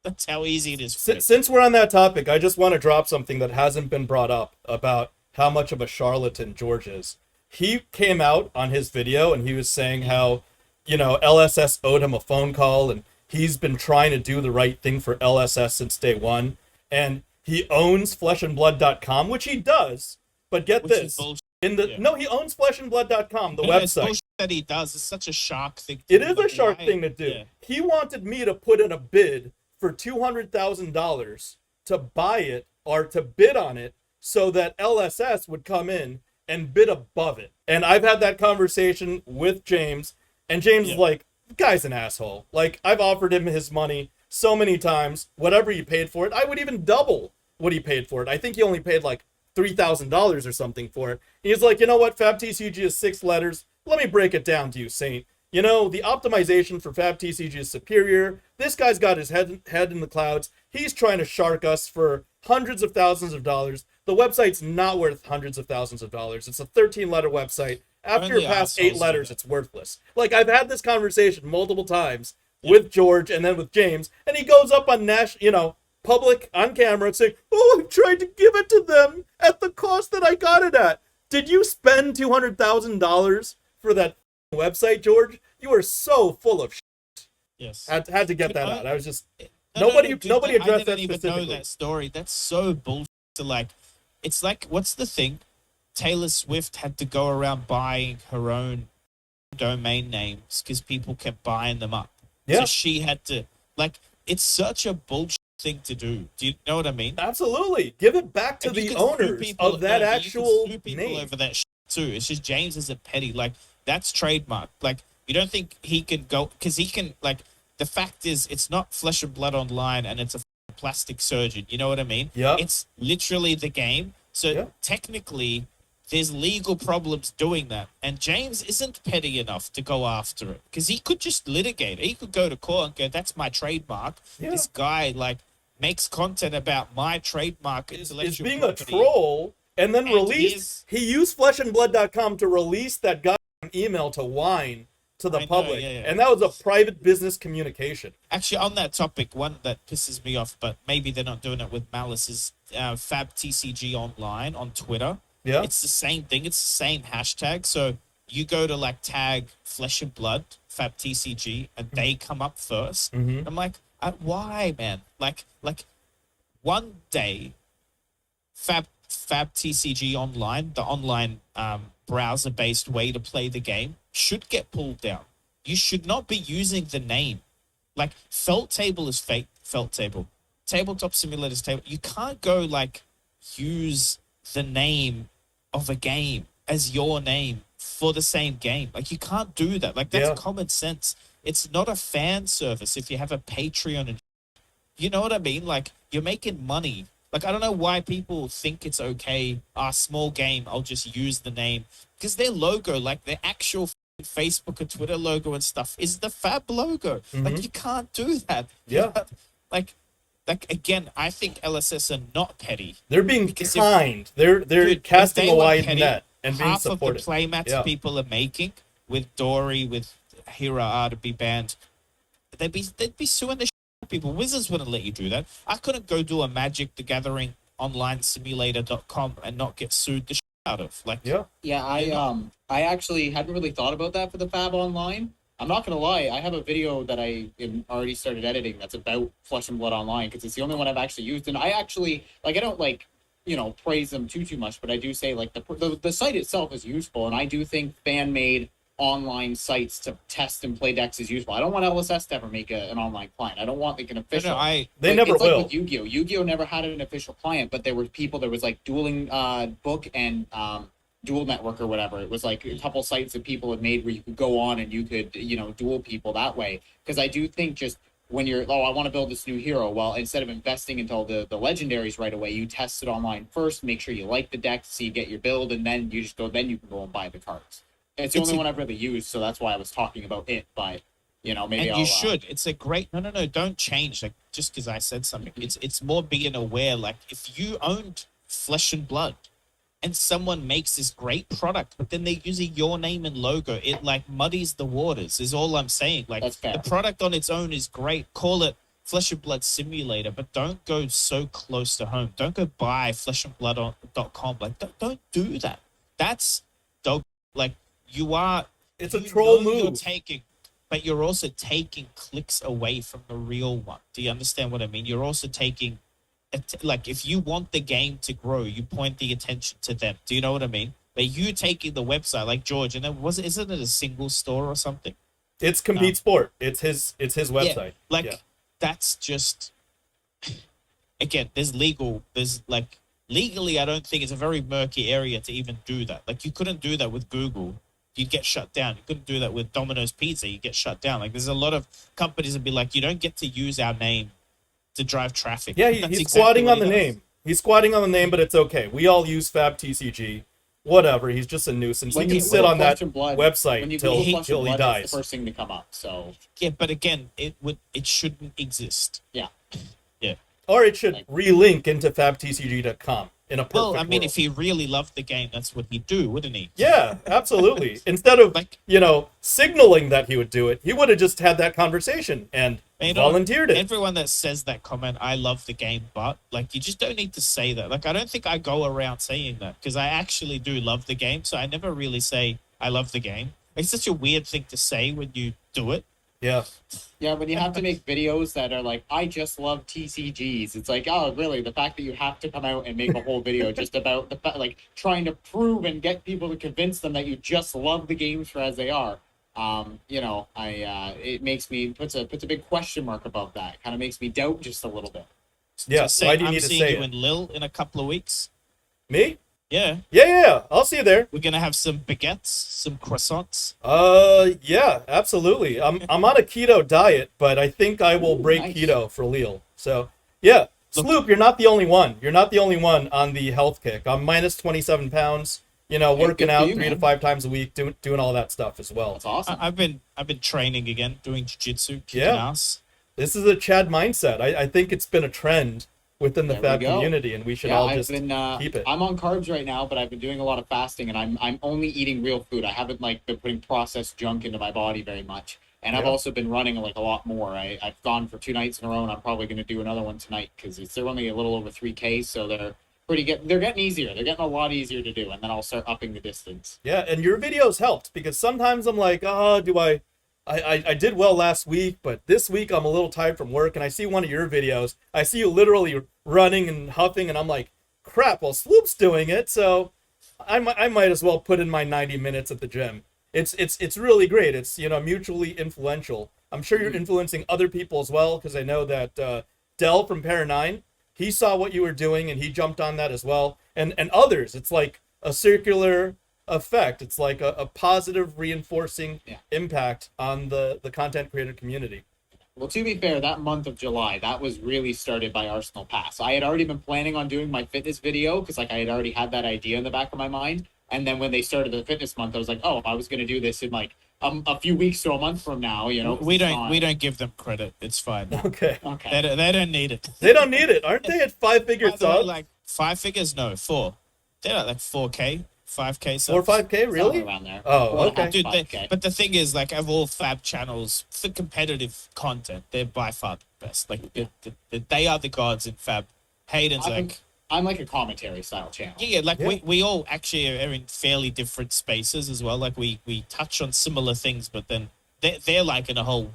That's how easy it is. Since we're on that topic, I just want to drop something that hasn't been brought up about how much of a charlatan George is. He came out on his video and he was saying how, LSS owed him a phone call, and he's been trying to do the right thing for LSS since day one. And he owns flesh+blood.com, which he does. But get this. No, he owns flesh+blood.com, the website. It's bullshit that he does. It's such a shark thing. It is a shark thing to do. Yeah. He wanted me to put in a bid for $200,000 to buy it or to bid on it so that LSS would come in and bid above it. And I've had that conversation with James, and James is like, the guy's an asshole. Like, I've offered him his money so many times, whatever he paid for it. I would even double what he paid for it. I think he only paid like $3,000 or something for it. He's like, you know what, FabTCG is 6 letters. Let me break it down to you, Saint. The optimization for FabTCG is superior. This guy's got his head in the clouds. He's trying to shark us for hundreds of thousands of dollars. The website's not worth hundreds of thousands of dollars. It's a 13-letter website. After you're past 8 letters, it's worthless. Like, I've had this conversation multiple times with George and then with James, and he goes up on public on camera and saying, "Oh, I'm trying to give it to them at the cost that I got it at." Did you spend $200,000 for that website, George? You are so full of shit. Yes. Had to get that out. I was just nobody addressed that specifically. I didn't even know that story. That's so bullshit. It's like, what's the thing? Taylor Swift had to go around buying her own domain names because people kept buying them up. Yeah. So she had to, it's such a bullshit thing to do. Do you know what I mean? Absolutely. Give it back to the owners of that actual name. Over that shit too. It's just James is a petty. That's trademark. You don't think he can go, because he can, the fact is, it's not Flesh and Blood Online and it's a plastic surgeon. You know what I mean? Yeah. It's literally the game. So technically, there's legal problems doing that. And James isn't petty enough to go after it, because he could just litigate it. He could go to court and go, that's my trademark. Yeah. This guy, makes content about my trademark intellectual is being property. A troll, and then he used flesh+blood.com to release that guy email to whine to the public. And that was a private business communication. Actually, on that topic, one that pisses me off, but maybe they're not doing it with malice, is FabTCG Online on Twitter. Yeah. It's the same thing. It's the same hashtag. So you go to tag Flesh and Blood, FabTCG, and they come up first. Mm-hmm. I'm like, why, man? One day, FabTCG Online, the online browser-based way to play the game, should get pulled down. You should not be using the name. Felt Table is fake Felt Table. Tabletop Simulator's Table. You can't go, use the name of a game as your name for the same game. You can't do that. That's common sense. It's not a fan service if you have a Patreon and you know what I mean? You're making money. I don't know why people think it's okay. Small game, I'll just use the name. Because their logo, their actual Facebook and Twitter logo and stuff is the Fab logo. Mm-hmm. You can't do that. Yeah. like again, I think LSS are not petty. They're being Because kind. They're Dude, casting if a they were wide petty, net and being half of the supportive. playmats Yeah. people are making with Dory, with Hero R to be banned, they'd be suing the shit out of people. Wizards wouldn't let you do that. I couldn't go do a Magic the Gathering online simulator.com and not get sued the shit out of. Like, Yeah. Yeah, I actually hadn't really thought about that for the Fab Online. I'm not gonna lie, I have a video that I already started editing that's about Flesh and Blood Online because it's the only one I've actually used, and I actually I don't praise them too much, but I do say like the site itself is useful, and I do think fan made online sites to test and play decks is useful. I don't want LSS to ever make an online client. I don't want like an official. They never it's will. Like with Yu-Gi-Oh. Yu-Gi-Oh never had an official client, but there were people. There was like dueling book and dual network or whatever. It was like a couple sites that people had made where you could go on and you could duel people that way. Because I do think just when you're I want to build this new hero, well, instead of investing into all the legendaries right away, you test it online first, make sure you like the deck, so you get your build, and then you can go and buy the cards. It's the only one I've really used, so that's why I was talking about it. But maybe and you should. It's a great no. Don't change like just because I said something. It's more being aware. Like if you owned Flesh and Blood, and someone makes this great product, but then they're using your name and logo, it like muddies the waters. Is all I'm saying. Like the product on its own is great. Call it Flesh and Blood Simulator, but don't go so close to home. Don't go buy fleshandblood.com. Like don't do that. That's dog. Like. It's a troll move. You're taking, but you're also taking clicks away from the real one. Do you understand what I mean? You're also taking, like, if you want the game to grow, you point the attention to them. Do you know what I mean? But you taking the website, like George, and then isn't it a single store or something? It's Compete Sport. It's his website. Yeah, that's just again. Legally, I don't think it's a very murky area to even do that. Like you couldn't do that with Google. You'd get shut down. You couldn't do that with Domino's Pizza. You get shut down. Like there's a lot of companies that be like, you don't get to use our name to drive traffic. Yeah, he's squatting on the name. He's squatting on the name, but it's okay. We all use FabTCG. Whatever. He's just a nuisance. He can sit on that website until he dies. It's the first thing to come up. So yeah, but again, it shouldn't exist. Yeah. Yeah. Or it should relink into fabtcg.com. In a perfect well, I mean, world. if he really loved the game, that's what he'd do, wouldn't he? Yeah, absolutely. Instead of, signaling that he would do it, he would have just had that conversation and volunteered it. Everyone that says that comment, I love the game, but, like, you just don't need to say that. Like, I don't think I go around saying that, because I actually do love the game, so I never really say I love the game. It's such a weird thing to say when you do it. Yeah. Yeah, when you have to make videos that are like, I just love TCGs. It's like, oh, really? The fact that you have to come out and make a whole video just about the fact, like trying to prove and get people to convince them that you just love the games for as they are. It makes me puts a big question mark above that. Kind of makes me doubt just a little bit. Yeah. So why do you need I'm to seeing say you it? in Lille in a couple of weeks. Me? Yeah. Yeah. I'll see you there. We're gonna have some baguettes, some croissants. Yeah, absolutely. I'm on a keto diet, but I think I will break keto for Lille. So yeah, Sloop, you're not the only one. You're not the only one on the health kick. I'm minus 27 pounds. Working out 3 to 5 times a week, doing all that stuff as well. That's awesome. I've been training again, doing jiu-jitsu, kicking ass. This is a Chad mindset. I think it's been a trend within the Fab community, and we should all just keep it. I'm on carbs right now, but I've been doing a lot of fasting, and I'm only eating real food. I haven't been putting processed junk into my body very much, and I've also been running a lot more. I've gone for 2 nights in a row, and I'm probably going to do another one tonight because they're only a little over 3K, so they're they're getting easier. They're getting a lot easier to do, and then I'll start upping the distance. Yeah, and your videos helped because sometimes I'm like, I did well last week, but this week I'm a little tired from work, and I see one of your videos. I see you literally running and huffing, and I'm like, crap, well, Sloop's doing it, so I might as well put in my 90 minutes at the gym. It's really great. It's, mutually influential. I'm sure you're influencing other people as well, because I know that Dell from Para9, he saw what you were doing, and he jumped on that as well. And others, it's like a circular effect. It's like a positive reinforcing impact on the content creator community. Well, to be fair, that month of July, that was really started by Arsenal Pass. I had already been planning on doing my fitness video because I had already had that idea in the back of my mind. And then when they started the fitness month, I was like, oh, I was going to do this in a few weeks to a month from now. You know, 'cause We it's don't not- we don't give them credit. It's fine. Okay. Okay. They don't need it. They don't need it. Aren't they at 5-figure By the way, subs? like 5 figures? No, 4. They're at like 4K, 5K subs. 4 or 5K, really? Somewhere around there. Oh, Well, okay. Dude, 5K. but the thing is, like, of all Fab channels for competitive content, they're by far the best. Like, they are the gods in Fab. Hayden's I'm like a commentary style channel. yeah, like Yeah. we all actually are in fairly different spaces as well. Like we touch on similar things, but then they're like in a whole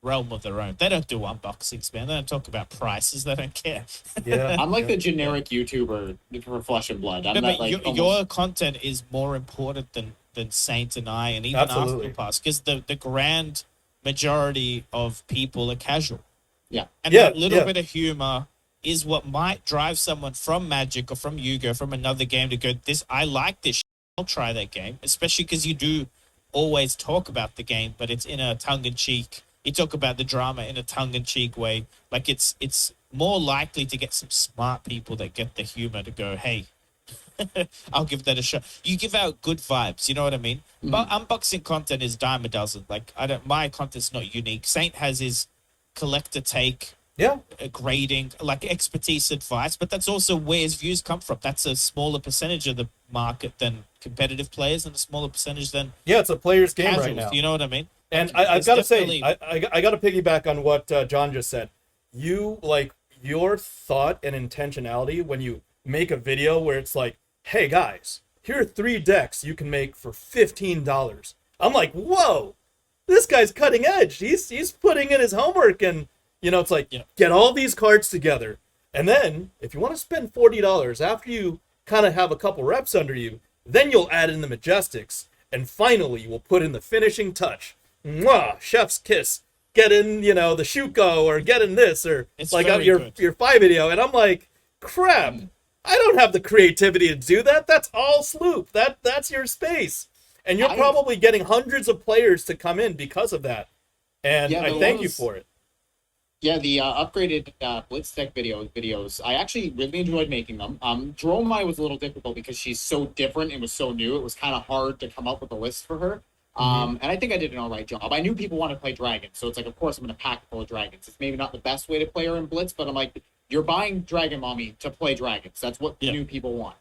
realm of their own. They don't do unboxings, man. They don't talk about prices. They don't care. Yeah. I'm like the generic YouTuber for Flesh and Blood. I'm No, not but like your content is more important than Saint and I, and even Absolutely. Afterpass, because the grand majority of people are casual. Yeah. And Yeah, that little yeah. bit of humor is what might drive someone from Magic or from Yu-Gi-Oh! From another game to go, I like this. I'll try that game, especially because you do always talk about the game, but it's in a tongue-in-cheek. You talk about the drama in a tongue-in-cheek way. Like it's more likely to get some smart people that get the humor to go, hey, I'll give that a shot. You give out good vibes, you know what I mean? But unboxing content is dime a dozen. Like my content's not unique. Saint has his collector take, Yeah. grading, like expertise advice, but that's also where his views come from. That's a smaller percentage of the market than competitive players, and a smaller percentage than Yeah, it's a player's game casuals. right now. You know what I mean? And I've It's got to say, definitely- I got to piggyback on what John just said. You, like, your thought and intentionality when you make a video where it's like, hey, guys, here are 3 decks you can make for $15. I'm like, whoa, this guy's cutting edge. He's putting in his homework, and, you know, it's like, Yeah. get all these cards together. And then, if you want to spend $40 after you kind of have a couple reps under you, then you'll add in the Majestics. And finally, we'll put in the finishing touch. Mwah! Chef's kiss. Get in, you know, the Shuko, or get in this, or It's like very your good. 5 video. And I'm like, crap, I don't have the creativity to do that. That's all Sloop. That's your space. And you're I- probably getting hundreds of players to come in because of that. And Yeah, I the thank you ones- for it. Yeah, the upgraded Blitz deck videos. I actually really enjoyed making them. Dromai was a little difficult because she's so different and was so new. It was kind of hard to come up with a list for her. And I think I did an all right job. I knew people wanted to play dragons, so it's like, of course, I'm going to pack full of dragons. It's maybe not the best way to play her in Blitz, but I'm like, you're buying Dragon Mommy to play dragons. That's what Yeah. new people want.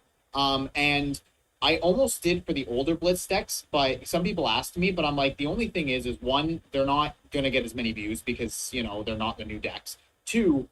And I almost did for the older Blitz decks, but some people asked me, but I'm like, the only thing is one, they're not going to get as many views because, you know, they're not the new decks. 2,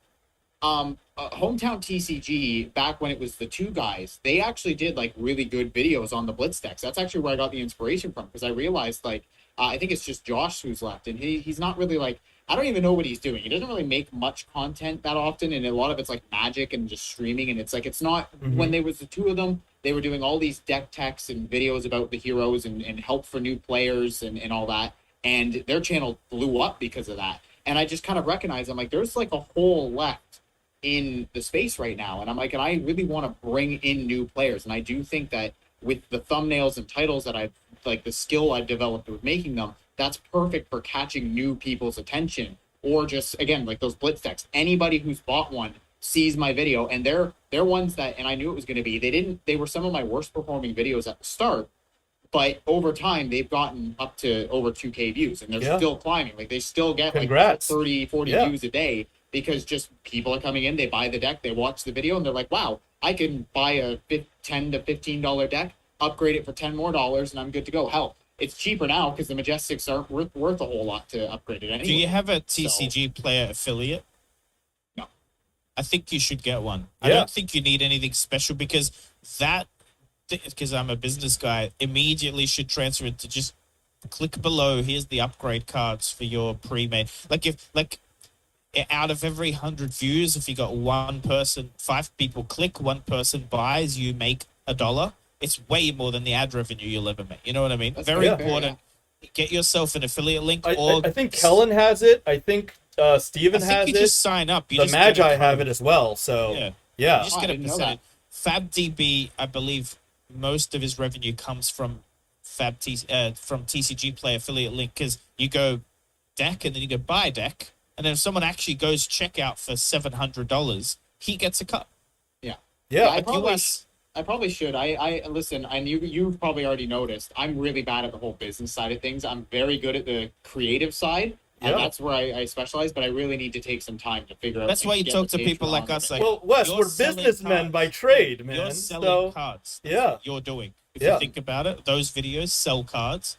Hometown TCG, back when it was the 2 guys, they actually did like really good videos on the Blitz decks. That's actually where I got the inspiration from, because I realized like, I think it's just Josh who's left, and he's not really like, I don't even know what he's doing. He doesn't really make much content that often, and a lot of it's like magic and just streaming, and it's like, it's not, when there was the 2 of them, they were doing all these deck techs and videos about the heroes and help for new players and all that, and their channel blew up because of that. And I just kind of recognized, I'm like, there's like a hole left in the space right now, and I'm like, and I really want to bring in new players, and I do think that with the thumbnails and titles that I've, like the skill I've developed with making them, that's perfect for catching new people's attention, or just, again, like those Blitz decks. Anybody who's bought one sees my video, and they're ones that, and I knew it was going to be, they were some of my worst performing videos at the start, but over time they've gotten up to over 2K views, and they're Yeah. still climbing. Like, they still get Congrats. like 30, 40 Yeah. views a day, because just people are coming in, they buy the deck, they watch the video, and they're like, wow, I can buy a $10 to $15 deck, upgrade it for $10 more, and I'm good to go. Hell, it's cheaper now because the Majestics aren't worth a whole lot to upgrade it anyway. Do you have a TCG player affiliate? No. I think you should get one. I Yeah. don't think you need anything special, because because I'm a business guy, immediately should transfer it to just click below. Here's the upgrade cards for your pre-made. Out of every 100 views, if you got 1 person, 5 people click, 1 person buys, you make $1. It's way more than the ad revenue you'll ever make. You know what I mean? That's Very fair, important. Get yourself an affiliate link. I think Kellen has it. I think Steven I think has you it. just sign up. You The just get a Magi code. have it as well. So Yeah. yeah. You just Oh, get I a didn't know percentage. FabDB, I believe most of his revenue comes from from TCG Play affiliate link, because you go deck and then you go buy deck, and then if someone actually goes checkout for $700, he gets a cut. Yeah. I Like probably, US I probably should. I listen. And you've probably already noticed. I'm really bad at the whole business side of things. I'm very good at the creative side. Yeah. That's where I specialize. But I really need to take some time to figure out. That's like, why you get talk the to people like Patreon us. Like, Well, Wes, you're we're selling businessmen by cards. trade, Yeah, man. You're selling So cards. That's yeah. what you're doing. If Yeah. you think about it, those videos sell cards.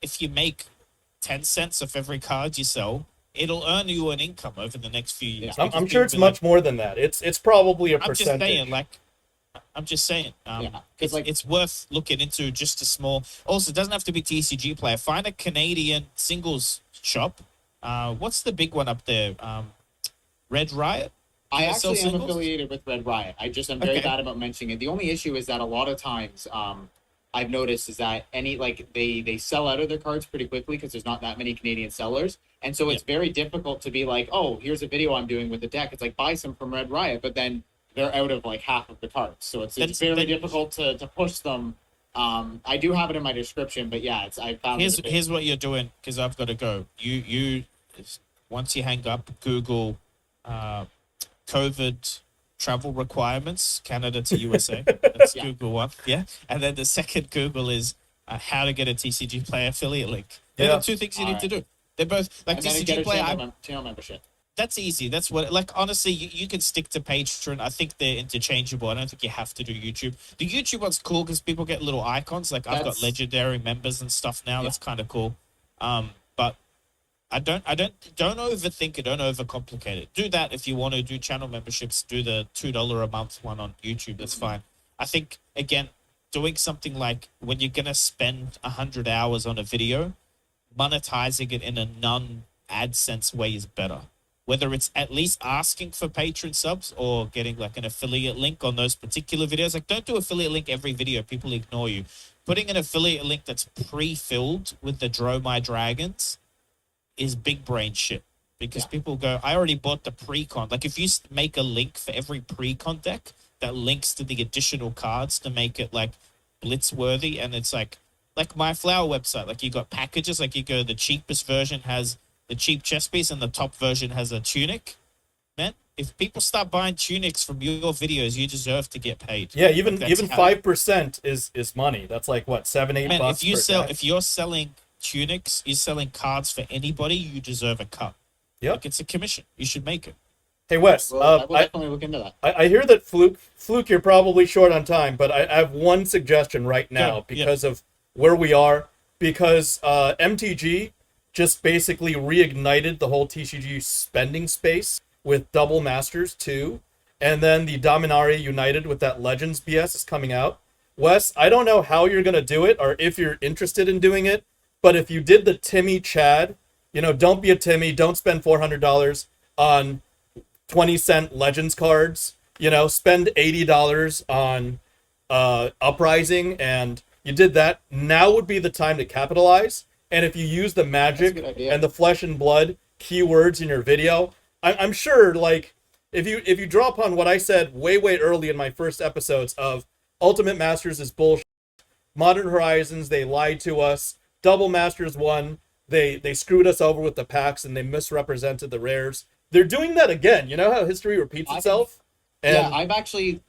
If you make 10 cents off every card you sell, it'll earn you an income over the next few years. Yeah. I'm sure it's much more than that. It's probably a I'm just percentage. saying, like, I'm just saying, Yeah, it's, like it's worth looking into just a small. Also, it doesn't have to be TCG player. Find a Canadian singles shop. What's the big one up there? Red Riot. I They sell actually am singles? affiliated with Red Riot. I just am very Okay. bad about mentioning it. The only issue is that a lot of times, I've noticed is that they sell out of their cards pretty quickly because there's not that many Canadian sellers, and so it's very difficult to be like, oh, here's a video I'm doing with the deck. It's like buy some from Red Riot, but then they're out of like half of the cards, so it's very difficult to push them. I do have it in my description, but yeah, I found Here's what you're doing because I've got to go. You once you hang up, Google COVID travel requirements, Canada to USA. That's Yeah. Google one, yeah. And then the second Google is how to get a TCG player affiliate link. They're the two things you need to do. They're both like and then get TCG a player. channel membership. That's easy. That's what, like, honestly, you can stick to Patreon. I think they're interchangeable. I don't think you have to do YouTube. The YouTube one's cool because people get little icons. Like, I've got legendary members and stuff now. That's kind of cool. But don't overthink it. Don't overcomplicate it. Do that if you want to do channel memberships. Do the $2 a month one on YouTube. That's fine. I think, again, doing something like when you're going to spend 100 hours on a video, monetizing it in a non-AdSense way is better. Whether it's at least asking for patron subs or getting like an affiliate link on those particular videos. Like, don't do affiliate link every video. People ignore you. Putting an affiliate link that's pre-filled with the Draw My Dragons is big brain shit. Because people go, I already bought the pre-con. Like, if you make a link for every pre-con deck that links to the additional cards to make it like blitz worthy, and it's like my flower website, like you got packages, like you go, the cheapest version has the cheap chest piece and the top version has a tunic. Man, if people start buying tunics from your videos, you deserve to get paid. Yeah, even Like, 5% is money. That's like what, $7-8 bucks. If you're selling tunics, you're selling cards for anybody, you deserve a cut. Yep. Like, it's a commission. You should make it. Hey Wes, I will definitely look into that. I hear that Fluke, you're probably short on time, but I have one suggestion right now because of where we are. Because MTG just basically reignited the whole TCG spending space with Double Masters 2, and then the Dominaria United with that Legends BS is coming out. Wes, I don't know how you're gonna do it or if you're interested in doing it, but if you did the Timmy Chad, don't be a Timmy, don't spend $400 on 20-cent Legends cards, spend $80 on Uprising, and you did that, now would be the time to capitalize. And if you use the magic and the flesh and blood keywords in your video, I'm sure, like, if you draw upon what I said way early in my first episodes of Ultimate Masters is bullshit, Modern Horizons, they lied to us, Double Masters 1, they screwed us over with the packs and they misrepresented the rares. They're doing that again. You know how history repeats itself? And I've actually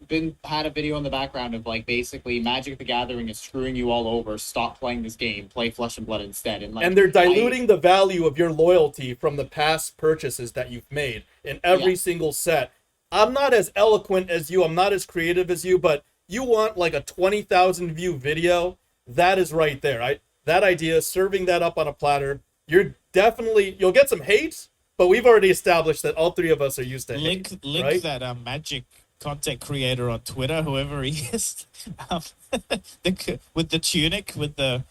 had a video in the background of like basically Magic the Gathering is screwing you all over. Stop playing this game. Play Flesh and Blood instead. And they're diluting the value of your loyalty from the past purchases that you've made in every single set. I'm not as eloquent as you. I'm not as creative as you, but you want like a 20,000 view video. That is right there. That idea, serving that up on a platter, you'll get some hate, but we've already established that all three of us are used to hate. Link right? that Magic content creator on Twitter, whoever he is, with the tunic, with the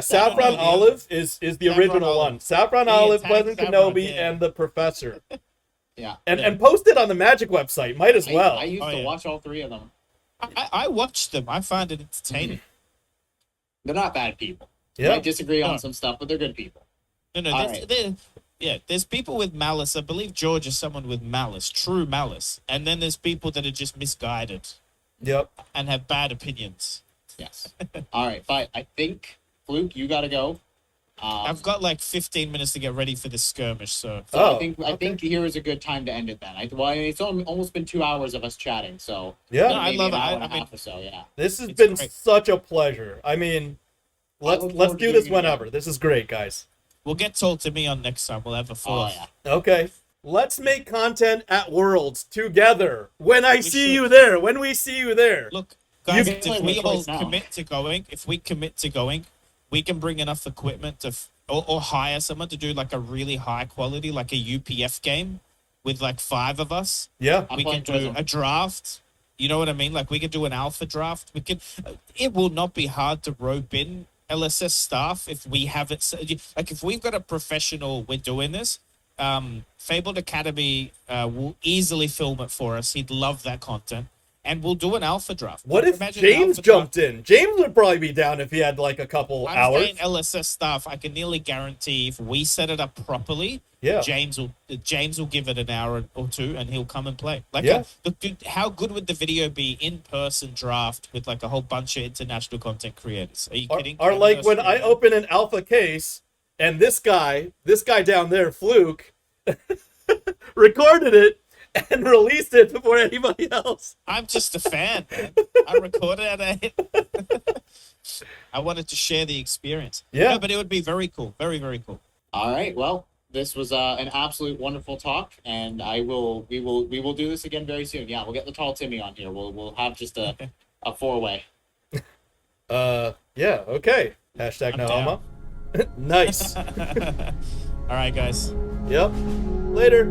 Saffron Olive is the original one. Saffron Olive, Pleasant Kenobi, and the Professor. And post it on the Magic website. Might as well. I used to watch all three of them. I watched them. I find it entertaining. They're not bad people. Yeah. I disagree on some stuff, but they're good people. There's people with malice. I believe George is someone with malice, true malice. And then there's people that are just misguided. Yep. And have bad opinions. Yes. All right, fine. I think, Fluke, you got to go. I've got like 15 minutes to get ready for this skirmish, so So Oh, I think here is a good time to end it then. It's almost been 2 hours of us chatting, so Yeah. No, I maybe love an it. hour I and a mean- half or so. Yeah. This has It's been great. such a pleasure. I mean, let's look let's forward to do this doing it again. whenever. This is great, guys. we'll get told to me on next time. We'll have a Oh fourth. yeah. Okay. Let's make content at Worlds together. When I see should. you there. When we see you there. Look, guys, You- if Play we with all choice now. commit to going, we can bring enough equipment to, or hire someone to do like a really high quality, like a UPF game with like 5 of us. Yeah. I'm We playing can do Prism. a draft. You know what I mean? Like we could do an alpha draft. We can. It will not be hard to rope in LSS staff if we have it. Like if we've got a professional, we're doing this. FaBled Academy will easily film it for us. He'd love that content, and we'll do an alpha draft. What Like, if imagine an James alpha jumped in? James would probably be down if he had like a couple I'm hours. saying LSS staff. I can nearly guarantee if we set it up properly, Yeah. James will give it an hour or two, and he'll come and play. Like, Yeah. look, dude, how good would the video be in person draft with like a whole bunch of international content creators? Are you kidding? Or Kevin like when I Australia? open an alpha case and this guy down there, Fluke, recorded it and released it before anybody else. I'm just a fan, man. I recorded it. I wanted to share the experience. Yeah. No, but it would be very cool. Very, very cool. All right. Well, this was an absolute wonderful talk, and we will do this again very soon. Yeah, we'll get the tall Timmy on here. We'll have just a 4-way. Yeah, okay. Hashtag I'm no down. homo. Nice. All right, guys. Yep. Later.